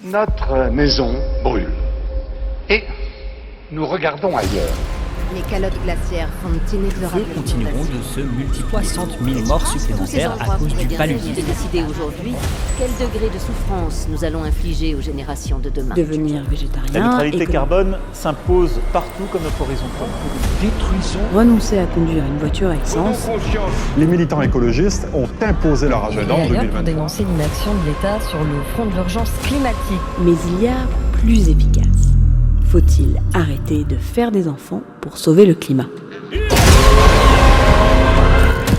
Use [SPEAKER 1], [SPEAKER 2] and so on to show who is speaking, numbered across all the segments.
[SPEAKER 1] Notre maison brûle. Et nous regardons ailleurs.
[SPEAKER 2] Les calottes glaciaires fondent
[SPEAKER 3] Ceux
[SPEAKER 2] inexorablement.
[SPEAKER 3] continueront de se multiplier. 60 000 morts
[SPEAKER 2] Tous ces
[SPEAKER 3] supplémentaires à
[SPEAKER 2] endroits
[SPEAKER 3] cause
[SPEAKER 2] pourraient
[SPEAKER 3] du
[SPEAKER 2] bien
[SPEAKER 3] paludisme.
[SPEAKER 2] de décider aujourd'hui quel degré de souffrance nous allons infliger aux générations de demain.
[SPEAKER 4] Devenir végétarien,
[SPEAKER 5] La neutralité
[SPEAKER 4] écolo-
[SPEAKER 5] carbone s'impose partout comme notre horizon propre.
[SPEAKER 1] Détruisons
[SPEAKER 4] renoncer à conduire une voiture à essence,
[SPEAKER 1] conscience.
[SPEAKER 6] Les militants écologistes ont imposé leur agenda en
[SPEAKER 7] pour
[SPEAKER 6] 2023.
[SPEAKER 7] dénoncer l'inaction de l'État sur le front de l'urgence climatique.
[SPEAKER 4] mais il y a plus efficace. Faut-il arrêter de faire des enfants pour sauver le climat?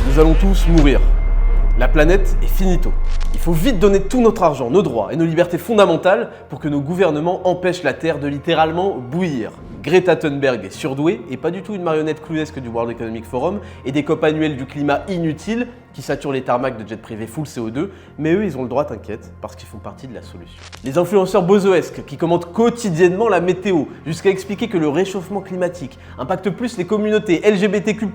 [SPEAKER 8] Nous allons tous mourir. La planète est finito. Il faut vite donner tout notre argent, nos droits et nos libertés fondamentales pour que nos gouvernements empêchent la Terre de littéralement bouillir. Greta Thunberg est surdouée et pas du tout une marionnette clownesque du World Economic Forum et des COP annuels du climat inutiles qui saturent les tarmacs de jets privés full CO2, mais eux ils ont le droit, t'inquiète, parce qu'ils font partie de la solution. Les influenceurs bozoesques qui commentent quotidiennement la météo jusqu'à expliquer que le réchauffement climatique impacte plus les communautés LGBTQ++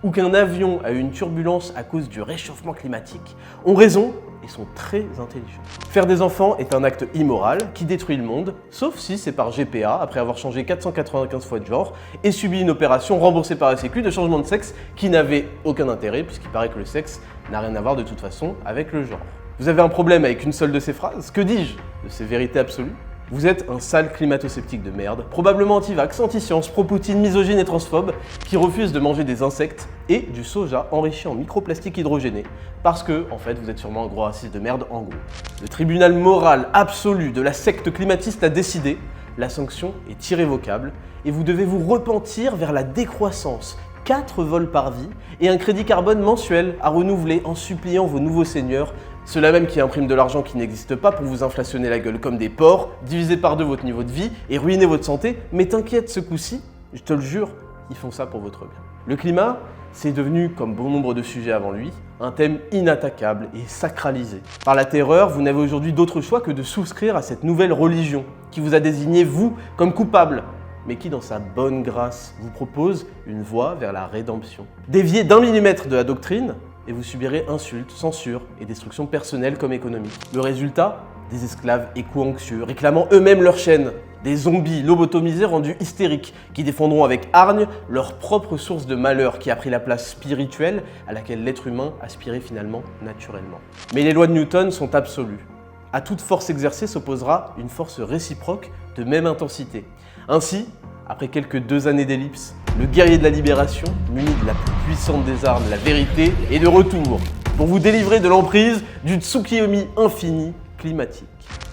[SPEAKER 8] ou qu'un avion a eu une turbulence à cause du réchauffement climatique ont raison et sont très intelligents. Faire des enfants est un acte immoral qui détruit le monde, sauf si c'est par GPA, après avoir changé 495 fois de genre, et subi une opération remboursée par la Sécu de changement de sexe qui n'avait aucun intérêt, puisqu'il paraît que le sexe n'a rien à voir de toute façon avec le genre. Vous avez un problème avec une seule de ces phrases? Que dis-je? De ces vérités absolues? Vous êtes un sale climato-sceptique de merde, probablement anti-vax, anti-science, pro-Poutine, misogyne et transphobe, qui refuse de manger des insectes et du soja enrichi en microplastique hydrogéné, parce que, en fait, vous êtes sûrement un gros raciste de merde en gros. Le tribunal moral absolu de la secte climatiste a décidé, la sanction est irrévocable, et vous devez vous repentir vers la décroissance, 4 vols par vie, et un crédit carbone mensuel à renouveler en suppliant vos nouveaux seigneurs, ceux-là même qui impriment de l'argent qui n'existe pas pour vous inflationner la gueule comme des porcs, diviser par 2 votre niveau de vie et ruiner votre santé, mais t'inquiète, ce coup-ci, je te le jure, ils font ça pour votre bien. Le climat, c'est devenu, comme bon nombre de sujets avant lui, un thème inattaquable et sacralisé. Par la terreur, vous n'avez aujourd'hui d'autre choix que de souscrire à cette nouvelle religion qui vous a désigné, vous, comme coupable, mais qui, dans sa bonne grâce, vous propose une voie vers la rédemption. Déviez d'1 millimètre de la doctrine, et vous subirez insultes, censure et destruction personnelle comme économique. Le résultat? Des esclaves éco-anxieux, réclamant eux-mêmes leur chaîne. Des zombies lobotomisés rendus hystériques, qui défendront avec hargne leur propre source de malheur qui a pris la place spirituelle à laquelle l'être humain aspirait finalement naturellement. Mais les lois de Newton sont absolues. À toute force exercée s'opposera une force réciproque de même intensité. Ainsi, après quelques 2 années d'ellipse, le guerrier de la libération, muni de la plus puissante des armes, la vérité, est de retour pour vous délivrer de l'emprise du Tsukiyomi infini climatique.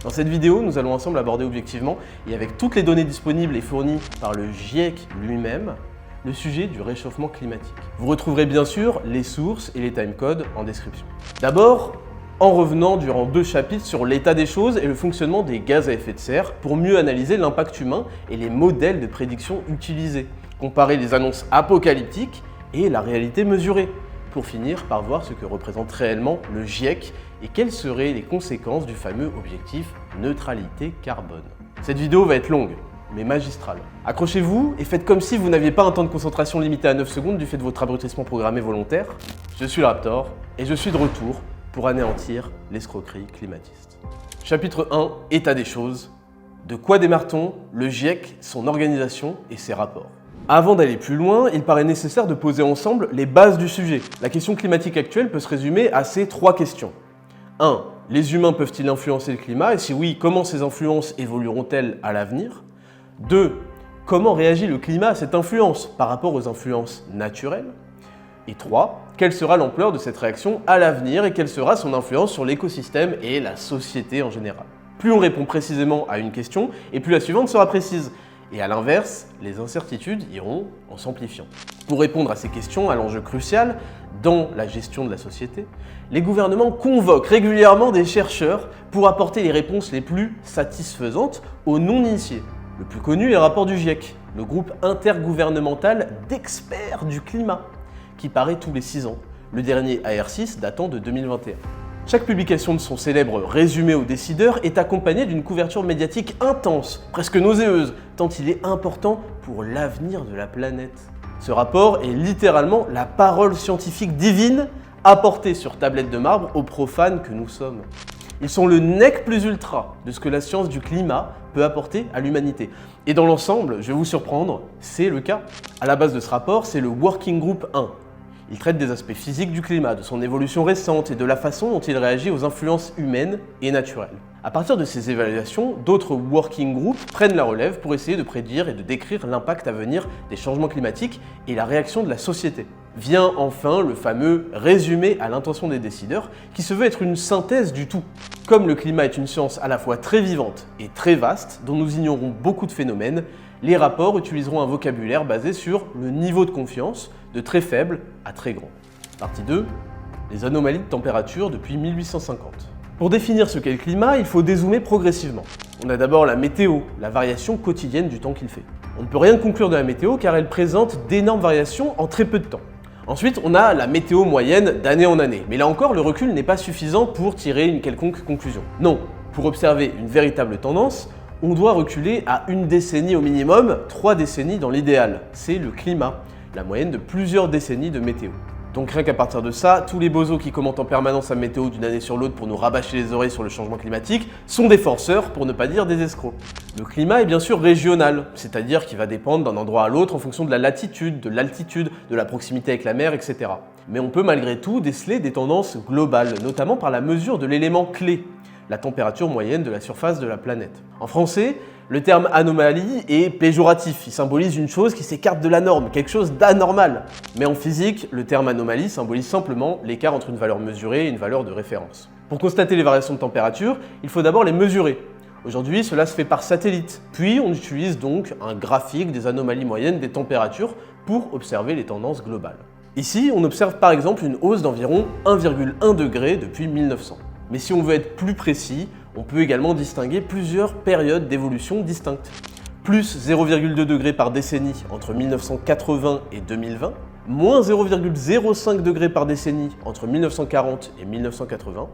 [SPEAKER 8] Dans cette vidéo, nous allons ensemble aborder objectivement et avec toutes les données disponibles et fournies par le GIEC lui-même, le sujet du réchauffement climatique. Vous retrouverez bien sûr les sources et les timecodes en description. D'abord, en revenant durant 2 chapitres sur l'état des choses et le fonctionnement des gaz à effet de serre pour mieux analyser l'impact humain et les modèles de prédiction utilisés, comparer les annonces apocalyptiques et la réalité mesurée, pour finir par voir ce que représente réellement le GIEC et quelles seraient les conséquences du fameux objectif neutralité carbone. Cette vidéo va être longue, mais magistrale. Accrochez-vous et faites comme si vous n'aviez pas un temps de concentration limité à 9 secondes du fait de votre abrutissement programmé volontaire. Je suis le Raptor et je suis de retour pour anéantir l'escroquerie climatiste. Chapitre 1, État des choses. De quoi démarre-t-on? Le GIEC, son organisation et ses rapports. Avant d'aller plus loin, il paraît nécessaire de poser ensemble les bases du sujet. La question climatique actuelle peut se résumer à ces 3 questions. 1. Les humains peuvent-ils influencer le climat? Et si oui, comment ces influences évolueront-elles à l'avenir? 2. Comment réagit le climat à cette influence par rapport aux influences naturelles? Et 3. Quelle sera l'ampleur de cette réaction à l'avenir et quelle sera son influence sur l'écosystème et la société en général? Plus on répond précisément à une question, et plus la suivante sera précise. Et à l'inverse, les incertitudes iront en s'amplifiant. Pour répondre à ces questions, à l'enjeu crucial dans la gestion de la société, les gouvernements convoquent régulièrement des chercheurs pour apporter les réponses les plus satisfaisantes aux non-initiés. Le plus connu est le rapport du GIEC, le groupe intergouvernemental d'experts du climat, qui paraît tous les 6 ans, le dernier AR6 datant de 2021. Chaque publication de son célèbre résumé aux décideurs est accompagnée d'une couverture médiatique intense, presque nauséeuse, tant il est important pour l'avenir de la planète. Ce rapport est littéralement la parole scientifique divine apportée sur tablette de marbre aux profanes que nous sommes. Ils sont le nec plus ultra de ce que la science du climat peut apporter à l'humanité. Et dans l'ensemble, je vais vous surprendre, c'est le cas. À la base de ce rapport, c'est le Working Group 1. Il traite des aspects physiques du climat, de son évolution récente et de la façon dont il réagit aux influences humaines et naturelles. À partir de ces évaluations, d'autres working groups prennent la relève pour essayer de prédire et de décrire l'impact à venir des changements climatiques et la réaction de la société. Vient enfin le fameux résumé à l'intention des décideurs qui se veut être une synthèse du tout. Comme le climat est une science à la fois très vivante et très vaste, dont nous ignorons beaucoup de phénomènes, les rapports utiliseront un vocabulaire basé sur le niveau de confiance, de très faible à très grand. Partie 2, les anomalies de température depuis 1850. Pour définir ce qu'est le climat, il faut dézoomer progressivement. On a d'abord la météo, la variation quotidienne du temps qu'il fait. On ne peut rien conclure de la météo car elle présente d'énormes variations en très peu de temps. Ensuite, on a la météo moyenne d'année en année. Mais là encore, le recul n'est pas suffisant pour tirer une quelconque conclusion. Non, pour observer une véritable tendance, on doit reculer à une décennie au minimum, 3 décennies dans l'idéal. C'est le climat, la moyenne de plusieurs décennies de météo. Donc rien qu'à partir de ça, tous les bozos qui commentent en permanence la météo d'une année sur l'autre pour nous rabâcher les oreilles sur le changement climatique sont des forceurs, pour ne pas dire des escrocs. Le climat est bien sûr régional, c'est-à-dire qu'il va dépendre d'un endroit à l'autre en fonction de la latitude, de l'altitude, de la proximité avec la mer, etc. Mais on peut malgré tout déceler des tendances globales, notamment par la mesure de l'élément clé, la température moyenne de la surface de la planète. En français, le terme anomalie est péjoratif, il symbolise une chose qui s'écarte de la norme, quelque chose d'anormal. Mais en physique, le terme anomalie symbolise simplement l'écart entre une valeur mesurée et une valeur de référence. Pour constater les variations de température, il faut d'abord les mesurer. Aujourd'hui, cela se fait par satellite, puis on utilise donc un graphique des anomalies moyennes des températures pour observer les tendances globales. Ici, on observe par exemple une hausse d'environ 1,1 degré depuis 1900. Mais si on veut être plus précis, on peut également distinguer plusieurs périodes d'évolution distinctes. Plus 0,2 degrés par décennie entre 1980 et 2020, moins 0,05 degrés par décennie entre 1940 et 1980,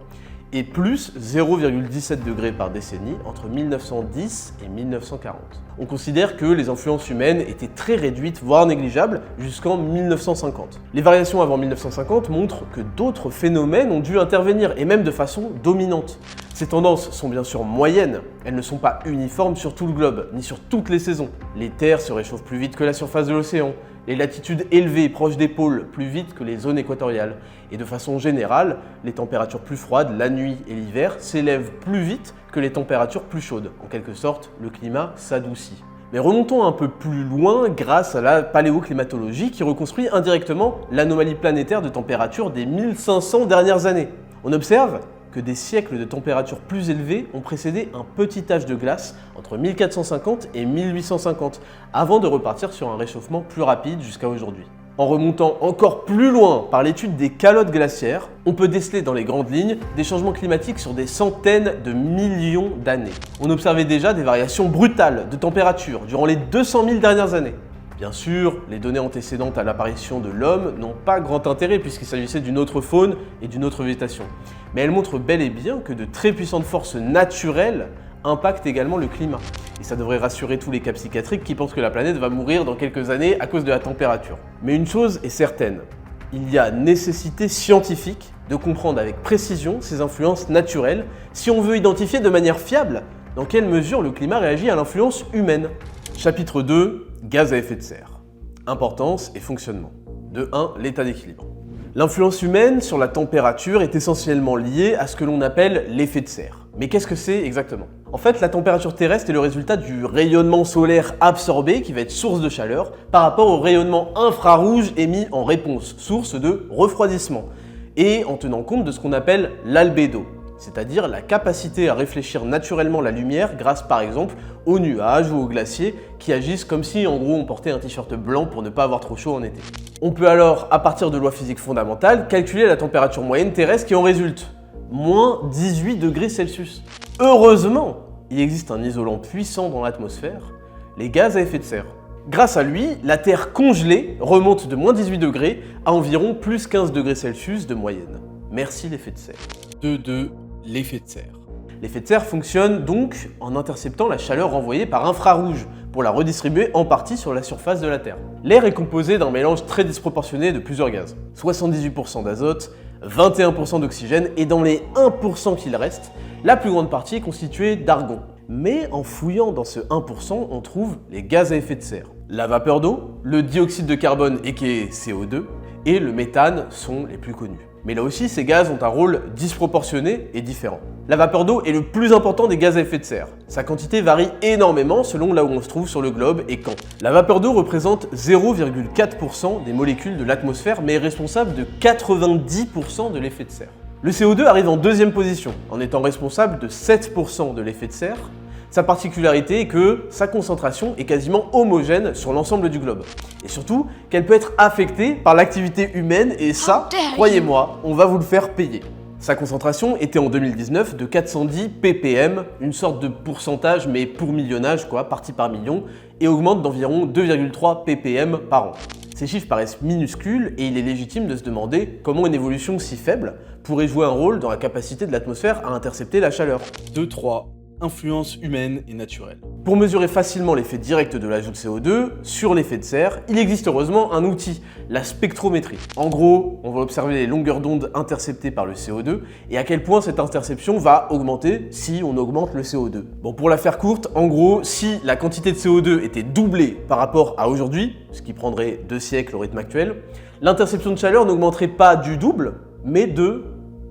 [SPEAKER 8] et plus 0,17 degrés par décennie entre 1910 et 1940. On considère que les influences humaines étaient très réduites, voire négligeables, jusqu'en 1950. Les variations avant 1950 montrent que d'autres phénomènes ont dû intervenir, et même de façon dominante. Ces tendances sont bien sûr moyennes, elles ne sont pas uniformes sur tout le globe, ni sur toutes les saisons. Les terres se réchauffent plus vite que la surface de l'océan, les latitudes élevées proches des pôles plus vite que les zones équatoriales, et de façon générale, les températures plus froides, la nuit et l'hiver, s'élèvent plus vite que les températures plus chaudes. En quelque sorte, le climat s'adoucit. Mais remontons un peu plus loin grâce à la paléoclimatologie qui reconstruit indirectement l'anomalie planétaire de température des 1500 dernières années. On observe que des siècles de températures plus élevées ont précédé un petit âge de glace entre 1450 et 1850, avant de repartir sur un réchauffement plus rapide jusqu'à aujourd'hui. En remontant encore plus loin par l'étude des calottes glaciaires, on peut déceler dans les grandes lignes des changements climatiques sur des centaines de millions d'années. On observait déjà des variations brutales de température durant les 200 000 dernières années. Bien sûr, les données antécédentes à l'apparition de l'homme n'ont pas grand intérêt puisqu'il s'agissait d'une autre faune et d'une autre végétation. Mais elles montrent bel et bien que de très puissantes forces naturelles impactent également le climat. Et ça devrait rassurer tous les cas psychiatriques qui pensent que la planète va mourir dans quelques années à cause de la température. Mais une chose est certaine, il y a nécessité scientifique de comprendre avec précision ces influences naturelles si on veut identifier de manière fiable dans quelle mesure le climat réagit à l'influence humaine. Chapitre 2, gaz à effet de serre. Importance et fonctionnement. De 1, l'état d'équilibre. L'influence humaine sur la température est essentiellement liée à ce que l'on appelle l'effet de serre. Mais qu'est-ce que c'est exactement? En fait, la température terrestre est le résultat du rayonnement solaire absorbé qui va être source de chaleur par rapport au rayonnement infrarouge émis en réponse, source de refroidissement, et en tenant compte de ce qu'on appelle l'albédo, c'est-à-dire la capacité à réfléchir naturellement la lumière grâce par exemple aux nuages ou aux glaciers qui agissent comme si en gros on portait un t-shirt blanc pour ne pas avoir trop chaud en été. On peut alors, à partir de lois physiques fondamentales, calculer la température moyenne terrestre qui en résulte. Moins 18 degrés Celsius. Heureusement, il existe un isolant puissant dans l'atmosphère, les gaz à effet de serre. Grâce à lui, la Terre congelée remonte de moins 18 degrés à environ plus 15 degrés Celsius de moyenne. Merci l'effet de serre. 2. L'effet de serre. L'effet de serre fonctionne donc en interceptant la chaleur renvoyée par infrarouge pour la redistribuer en partie sur la surface de la Terre. L'air est composé d'un mélange très disproportionné de plusieurs gaz. 78% d'azote, 21% d'oxygène et dans les 1% qu'il reste, la plus grande partie est constituée d'argon. Mais en fouillant dans ce 1%, on trouve les gaz à effet de serre. La vapeur d'eau, le dioxyde de carbone aka CO2 et le méthane sont les plus connus. Mais là aussi, ces gaz ont un rôle disproportionné et différent. La vapeur d'eau est le plus important des gaz à effet de serre. Sa quantité varie énormément selon là où on se trouve sur le globe et quand. La vapeur d'eau représente 0,4% des molécules de l'atmosphère, mais est responsable de 90% de l'effet de serre. Le CO2 arrive en deuxième position, en étant responsable de 7% de l'effet de serre. Sa particularité est que sa concentration est quasiment homogène sur l'ensemble du globe. Et surtout, qu'elle peut être affectée par l'activité humaine et ça, croyez-moi, on va vous le faire payer. Sa concentration était en 2019 de 410 ppm, une sorte de pourcentage mais pour millionnage quoi, partie par million, et augmente d'environ 2,3 ppm par an. Ces chiffres paraissent minuscules et il est légitime de se demander comment une évolution si faible pourrait jouer un rôle dans la capacité de l'atmosphère à intercepter la chaleur.
[SPEAKER 9] 2-3. Influence humaine et naturelle.
[SPEAKER 8] Pour mesurer facilement l'effet direct de l'ajout de CO2 sur l'effet de serre, il existe heureusement un outil, la spectrométrie. En gros, on va observer les longueurs d'onde interceptées par le CO2 et à quel point cette interception va augmenter si on augmente le CO2. Bon, pour la faire courte, en gros, si la quantité de CO2 était doublée par rapport à aujourd'hui, ce qui prendrait 2 siècles au rythme actuel, l'interception de chaleur n'augmenterait pas du double, mais de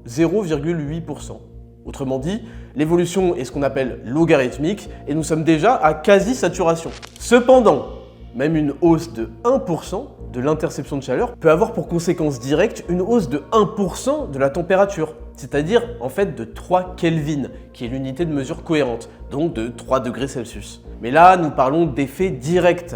[SPEAKER 8] 0,8%. Autrement dit, l'évolution est ce qu'on appelle logarithmique et nous sommes déjà à quasi-saturation. Cependant, même une hausse de 1% de l'interception de chaleur peut avoir pour conséquence directe une hausse de 1% de la température, c'est-à-dire en fait de 3 Kelvin, qui est l'unité de mesure cohérente, donc de 3 degrés Celsius. Mais là, nous parlons d'effets directs.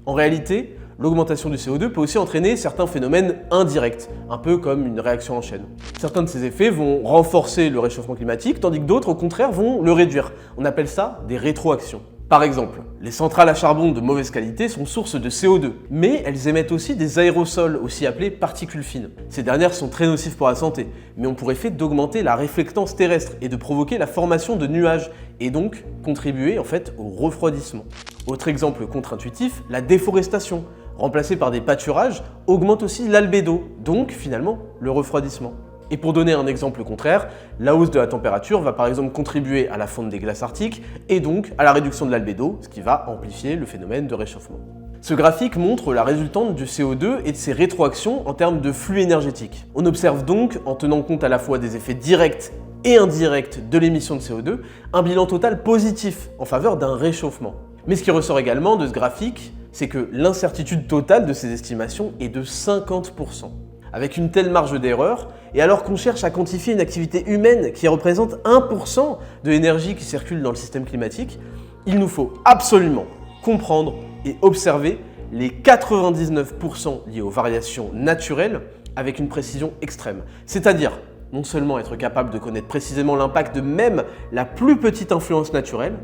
[SPEAKER 8] En réalité, l'augmentation du CO2 peut aussi entraîner certains phénomènes indirects, un peu comme une réaction en chaîne. Certains de ces effets vont renforcer le réchauffement climatique, tandis que d'autres, au contraire, vont le réduire. On appelle ça des rétroactions. Par exemple, les centrales à charbon de mauvaise qualité sont source de CO2, mais elles émettent aussi des aérosols, aussi appelés particules fines. Ces dernières sont très nocives pour la santé, mais ont pour effet d'augmenter la réflectance terrestre et de provoquer la formation de nuages, et donc contribuer en fait au refroidissement. Autre exemple contre-intuitif, la déforestation, remplacée par des pâturages, augmente aussi l'albédo, donc finalement le refroidissement. Et pour donner un exemple contraire, la hausse de la température va par exemple contribuer à la fonte des glaces arctiques et donc à la réduction de l'albédo, ce qui va amplifier le phénomène de réchauffement. Ce graphique montre la résultante du CO2 et de ses rétroactions en termes de flux énergétique. On observe donc, en tenant compte à la fois des effets directs et indirects de l'émission de CO2, un bilan total positif en faveur d'un réchauffement. Mais ce qui ressort également de ce graphique, c'est que l'incertitude totale de ces estimations est de 50%. Avec une telle marge d'erreur, et alors qu'on cherche à quantifier une activité humaine qui représente 1% de l'énergie qui circule dans le système climatique, il nous faut absolument comprendre et observer les 99% liés aux variations naturelles avec une précision extrême. C'est-à-dire, non seulement être capable de connaître précisément l'impact de même la plus petite influence naturelle,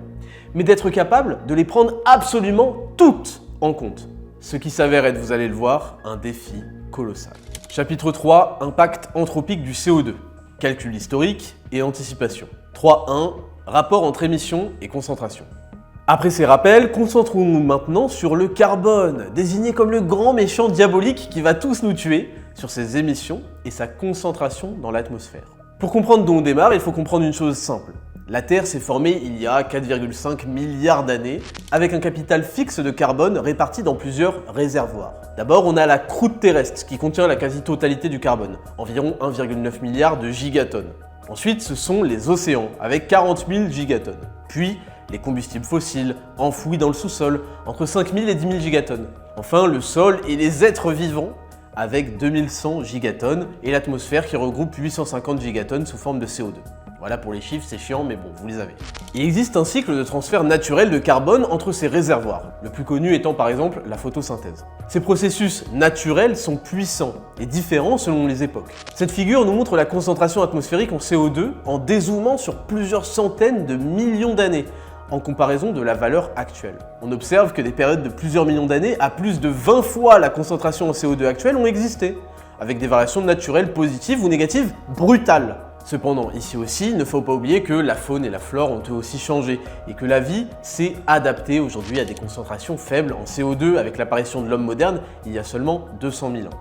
[SPEAKER 8] mais d'être capable de les prendre absolument toutes en compte. Ce qui s'avère être, vous allez le voir, un défi colossal. Chapitre 3, impact anthropique du CO2. Calcul historique et anticipation. 3.1, rapport entre émissions et concentration. Après ces rappels, concentrons-nous maintenant sur le carbone, désigné comme le grand méchant diabolique qui va tous nous tuer, sur ses émissions et sa concentration dans l'atmosphère. Pour comprendre d'où on démarre, il faut comprendre une chose simple. La Terre s'est formée il y a 4,5 milliards d'années, avec un capital fixe de carbone réparti dans plusieurs réservoirs. D'abord, on a la croûte terrestre, qui contient la quasi-totalité du carbone, environ 1,9 milliard de gigatonnes. Ensuite, ce sont les océans, avec 40 000 gigatonnes. Puis, les combustibles fossiles, enfouis dans le sous-sol, entre 5 000 et 10 000 gigatonnes. Enfin, le sol et les êtres vivants, avec 2100 gigatonnes, et l'atmosphère qui regroupe 850 gigatonnes sous forme de CO2. Voilà pour les chiffres, c'est chiant, mais bon, vous les avez. Il existe un cycle de transfert naturel de carbone entre ces réservoirs, le plus connu étant par exemple la photosynthèse. Ces processus naturels sont puissants et différents selon les époques. Cette figure nous montre la concentration atmosphérique en CO2 en dézoomant sur plusieurs centaines de millions d'années, en comparaison de la valeur actuelle. On observe que des périodes de plusieurs millions d'années à plus de 20 fois la concentration en CO2 actuelle ont existé, avec des variations naturelles positives ou négatives brutales. Cependant, ici aussi, il ne faut pas oublier que la faune et la flore ont eux aussi changé et que la vie s'est adaptée aujourd'hui à des concentrations faibles en CO2 avec l'apparition de l'homme moderne il y a seulement 200 000 ans.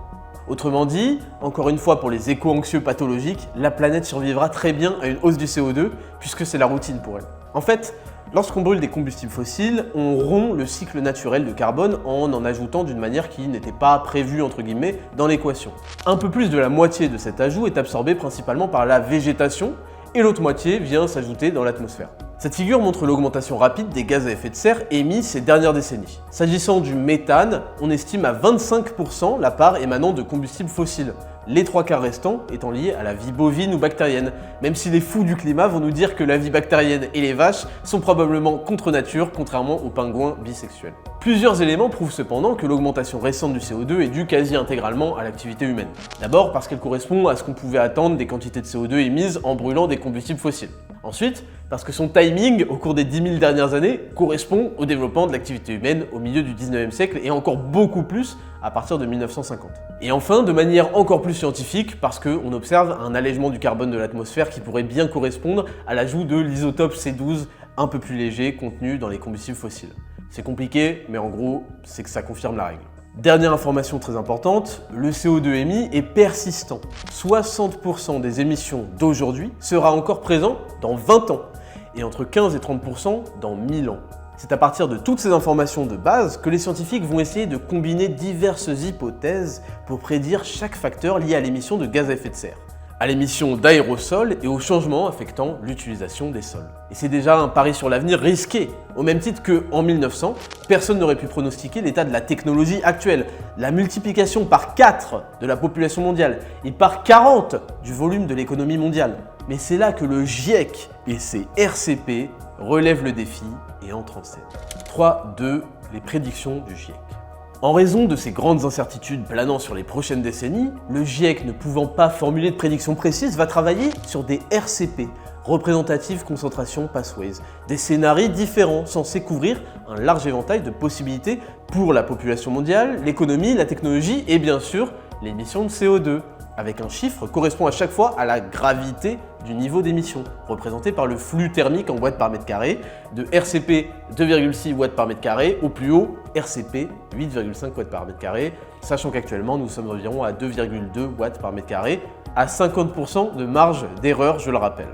[SPEAKER 8] Autrement dit, encore une fois pour les éco-anxieux pathologiques, la planète survivra très bien à une hausse du CO2 puisque c'est la routine pour elle. En fait, lorsqu'on brûle des combustibles fossiles, on rompt le cycle naturel de carbone en ajoutant d'une manière qui n'était pas prévue entre guillemets dans l'équation. Un peu plus de la moitié de cet ajout est absorbé principalement par la végétation et l'autre moitié vient s'ajouter dans l'atmosphère. Cette figure montre l'augmentation rapide des gaz à effet de serre émis ces dernières décennies. S'agissant du méthane, on estime à 25% la part émanant de combustibles fossiles, les 3/4 restants étant liés à la vie bovine ou bactérienne, même si les fous du climat vont nous dire que la vie bactérienne et les vaches sont probablement contre nature, contrairement aux pingouins bisexuels. Plusieurs éléments prouvent cependant que l'augmentation récente du CO2 est due quasi intégralement à l'activité humaine. D'abord parce qu'elle correspond à ce qu'on pouvait attendre des quantités de CO2 émises en brûlant des combustibles fossiles. Ensuite, parce que son timing au cours des 10 000 dernières années correspond au développement de l'activité humaine au milieu du 19e siècle et encore beaucoup plus à partir de 1950. Et enfin, de manière encore plus scientifique, parce qu'on observe un allègement du carbone de l'atmosphère qui pourrait bien correspondre à l'ajout de l'isotope C12 un peu plus léger contenu dans les combustibles fossiles. C'est compliqué, mais en gros, c'est que ça confirme la règle. Dernière information très importante, le CO2 émis est persistant. 60% des émissions d'aujourd'hui sera encore présent dans 20 ans, et entre 15 et 30% dans 1000 ans. C'est à partir de toutes ces informations de base que les scientifiques vont essayer de combiner diverses hypothèses pour prédire chaque facteur lié à l'émission de gaz à effet de serre, à l'émission d'aérosols et aux changements affectant l'utilisation des sols. Et c'est déjà un pari sur l'avenir risqué, au même titre qu'en 1900, personne n'aurait pu pronostiquer l'état de la technologie actuelle, la multiplication par 4 de la population mondiale et par 40 du volume de l'économie mondiale. Mais c'est là que le GIEC et ses RCP relèvent le défi et entrent en scène. 3, 2, les prédictions du GIEC. En raison de ces grandes incertitudes planant sur les prochaines décennies, le GIEC, ne pouvant pas formuler de prédictions précises, va travailler sur des RCP, Representative Concentration Pathways, des scénarios différents censés couvrir un large éventail de possibilités pour la population mondiale, l'économie, la technologie et bien sûr l'émission de CO2, avec un chiffre correspond à chaque fois à la gravité du niveau d'émission, représenté par le flux thermique en watts par mètre carré, de RCP 2,6 watts par mètre carré au plus haut RCP 8,5 watts par mètre carré, sachant qu'actuellement nous sommes environ à 2,2 watts par mètre carré, à 50% de marge d'erreur, je le rappelle.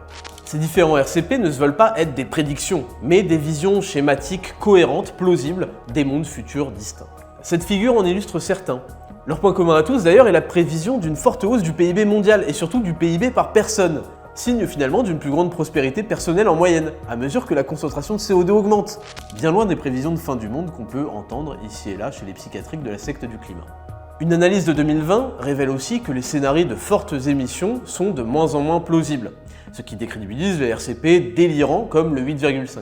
[SPEAKER 8] Ces différents RCP ne se veulent pas être des prédictions, mais des visions schématiques cohérentes, plausibles, des mondes futurs distincts. Cette figure en illustre certains. Leur point commun à tous d'ailleurs est la prévision d'une forte hausse du PIB mondial et surtout du PIB par personne, signe finalement d'une plus grande prospérité personnelle en moyenne, à mesure que la concentration de CO2 augmente, bien loin des prévisions de fin du monde qu'on peut entendre ici et là chez les psychiatriques de la secte du climat. Une analyse de 2020 révèle aussi que les scénarios de fortes émissions sont de moins en moins plausibles, ce qui décrédibilise les RCP délirants comme le 8,5.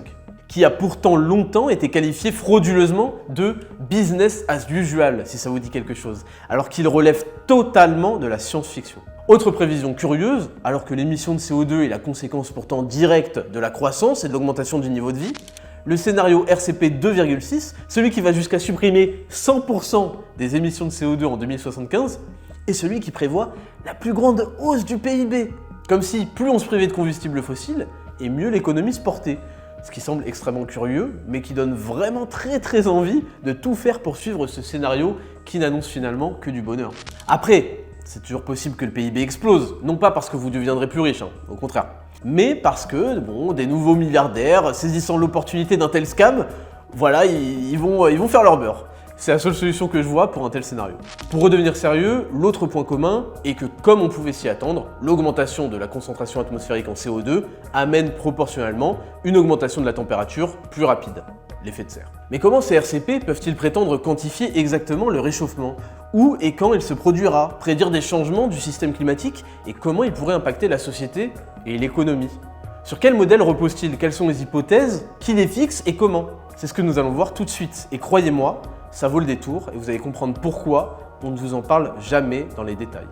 [SPEAKER 8] Qui a pourtant longtemps été qualifié frauduleusement de business as usual, si ça vous dit quelque chose, alors qu'il relève totalement de la science-fiction. Autre prévision curieuse, alors que l'émission de CO2 est la conséquence pourtant directe de la croissance et de l'augmentation du niveau de vie, le scénario RCP 2,6, celui qui va jusqu'à supprimer 100% des émissions de CO2 en 2075, est celui qui prévoit la plus grande hausse du PIB. Comme si plus on se privait de combustibles fossiles, et mieux l'économie se portait. Ce qui semble extrêmement curieux, mais qui donne vraiment très envie de tout faire pour suivre ce scénario qui n'annonce finalement que du bonheur. Après, c'est toujours possible que le PIB explose, non pas parce que vous deviendrez plus riche, au contraire, mais parce que, des nouveaux milliardaires saisissant l'opportunité d'un tel scam, voilà, ils vont faire leur beurre. C'est la seule solution que je vois pour un tel scénario. Pour redevenir sérieux, l'autre point commun est que, comme on pouvait s'y attendre, l'augmentation de la concentration atmosphérique en CO2 amène proportionnellement une augmentation de la température plus rapide, l'effet de serre. Mais comment ces RCP peuvent-ils prétendre quantifier exactement le réchauffement? Où et quand il se produira? Prédire des changements du système climatique? Et comment il pourrait impacter la société et l'économie? Sur quel modèle repose-t-il? Quelles sont les hypothèses? Qui les fixe et comment? C'est ce que nous allons voir tout de suite. Et croyez-moi, ça vaut le détour et vous allez comprendre pourquoi on ne vous en parle jamais dans les détails.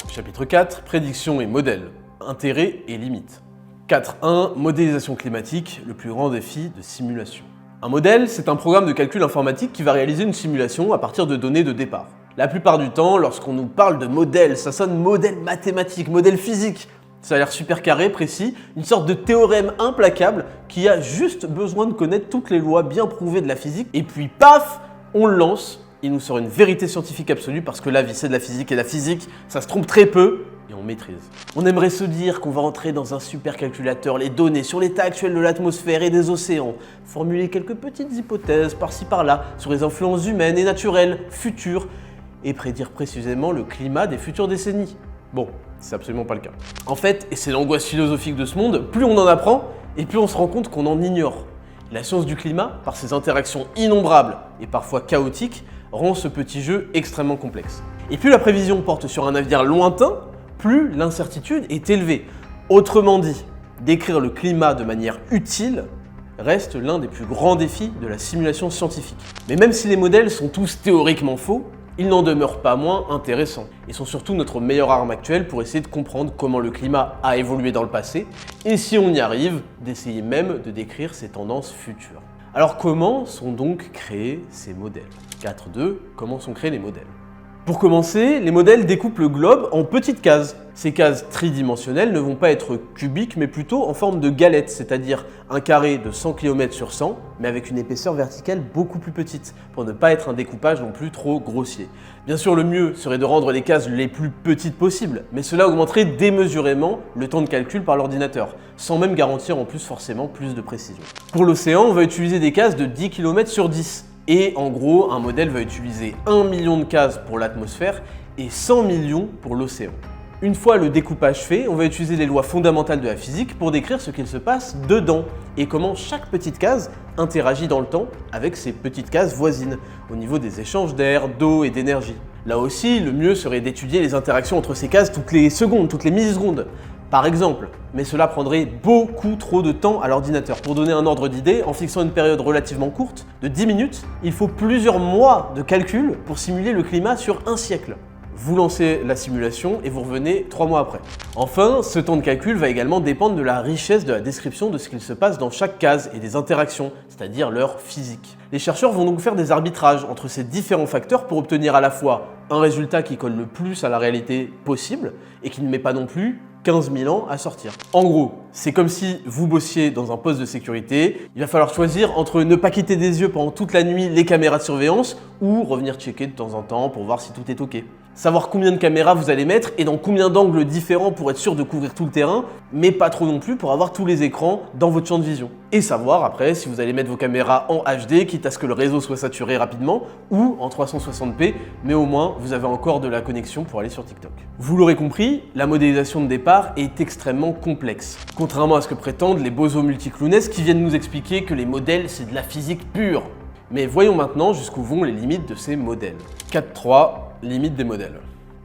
[SPEAKER 8] Chapitre 4, prédictions et modèles, intérêts et limites. 4.1, modélisation climatique, le plus grand défi de simulation. Un modèle, c'est un programme de calcul informatique qui va réaliser une simulation à partir de données de départ. La plupart du temps, lorsqu'on nous parle de modèle, ça sonne modèle mathématique, modèle physique. Ça a l'air super carré, précis, une sorte de théorème implacable qui a juste besoin de connaître toutes les lois bien prouvées de la physique et puis paf, on le lance il nous sort une vérité scientifique absolue parce que la vie c'est de la physique et la physique, ça se trompe très peu et on maîtrise. On aimerait se dire qu'on va entrer dans un supercalculateur les données sur l'état actuel de l'atmosphère et des océans, formuler quelques petites hypothèses par-ci par-là sur les influences humaines et naturelles futures et prédire précisément le climat des futures décennies. Bon, c'est absolument pas le cas. En fait, et c'est l'angoisse philosophique de ce monde, plus on en apprend et plus on se rend compte qu'on en ignore. La science du climat, par ses interactions innombrables et parfois chaotiques, rend ce petit jeu extrêmement complexe. Et plus la prévision porte sur un avenir lointain, plus l'incertitude est élevée. Autrement dit, décrire le climat de manière utile reste l'un des plus grands défis de la simulation scientifique. Mais même si les modèles sont tous théoriquement faux, ils n'en demeurent pas moins intéressants et sont surtout notre meilleure arme actuelle pour essayer de comprendre comment le climat a évolué dans le passé et si on y arrive, d'essayer même de décrire ses tendances futures. Alors comment sont donc créés ces modèles ? 4.2, comment sont créés les modèles ? Pour commencer, les modèles découpent le globe en petites cases. Ces cases tridimensionnelles ne vont pas être cubiques mais plutôt en forme de galette, c'est-à-dire un carré de 100 km sur 100 mais avec une épaisseur verticale beaucoup plus petite pour ne pas être un découpage non plus trop grossier. Bien sûr, le mieux serait de rendre les cases les plus petites possibles, mais cela augmenterait démesurément le temps de calcul par l'ordinateur, sans même garantir en plus forcément plus de précision. Pour l'océan, on va utiliser des cases de 10 km sur 10. Et en gros, un modèle va utiliser 1 million de cases pour l'atmosphère et 100 millions pour l'océan. Une fois le découpage fait, on va utiliser les lois fondamentales de la physique pour décrire ce qu'il se passe dedans et comment chaque petite case interagit dans le temps avec ces petites cases voisines, au niveau des échanges d'air, d'eau et d'énergie. Là aussi, le mieux serait d'étudier les interactions entre ces cases toutes les secondes, toutes les millisecondes. Par exemple, mais cela prendrait beaucoup trop de temps à l'ordinateur. Pour donner un ordre d'idée, en fixant une période relativement courte, de 10 minutes, il faut plusieurs mois de calcul pour simuler le climat sur un siècle. Vous lancez la simulation et vous revenez 3 mois après. Enfin, ce temps de calcul va également dépendre de la richesse de la description de ce qu'il se passe dans chaque case et des interactions, c'est-à-dire leur physique. Les chercheurs vont donc faire des arbitrages entre ces différents facteurs pour obtenir à la fois un résultat qui colle le plus à la réalité possible et qui ne met pas non plus 15 000 ans à sortir. En gros, c'est comme si vous bossiez dans un poste de sécurité, il va falloir choisir entre ne pas quitter des yeux pendant toute la nuit les caméras de surveillance ou revenir checker de temps en temps pour voir si tout est ok. Savoir combien de caméras vous allez mettre et dans combien d'angles différents pour être sûr de couvrir tout le terrain, mais pas trop non plus pour avoir tous les écrans dans votre champ de vision. Et savoir après si vous allez mettre vos caméras en HD, quitte à ce que le réseau soit saturé rapidement, ou en 360p, mais au moins vous avez encore de la connexion pour aller sur TikTok. Vous l'aurez compris, la modélisation de départ est extrêmement complexe. Contrairement à ce que prétendent les bozos multiclownesses qui viennent nous expliquer que les modèles c'est de la physique pure. Mais voyons maintenant jusqu'où vont les limites de ces modèles. 4.3, limite des modèles.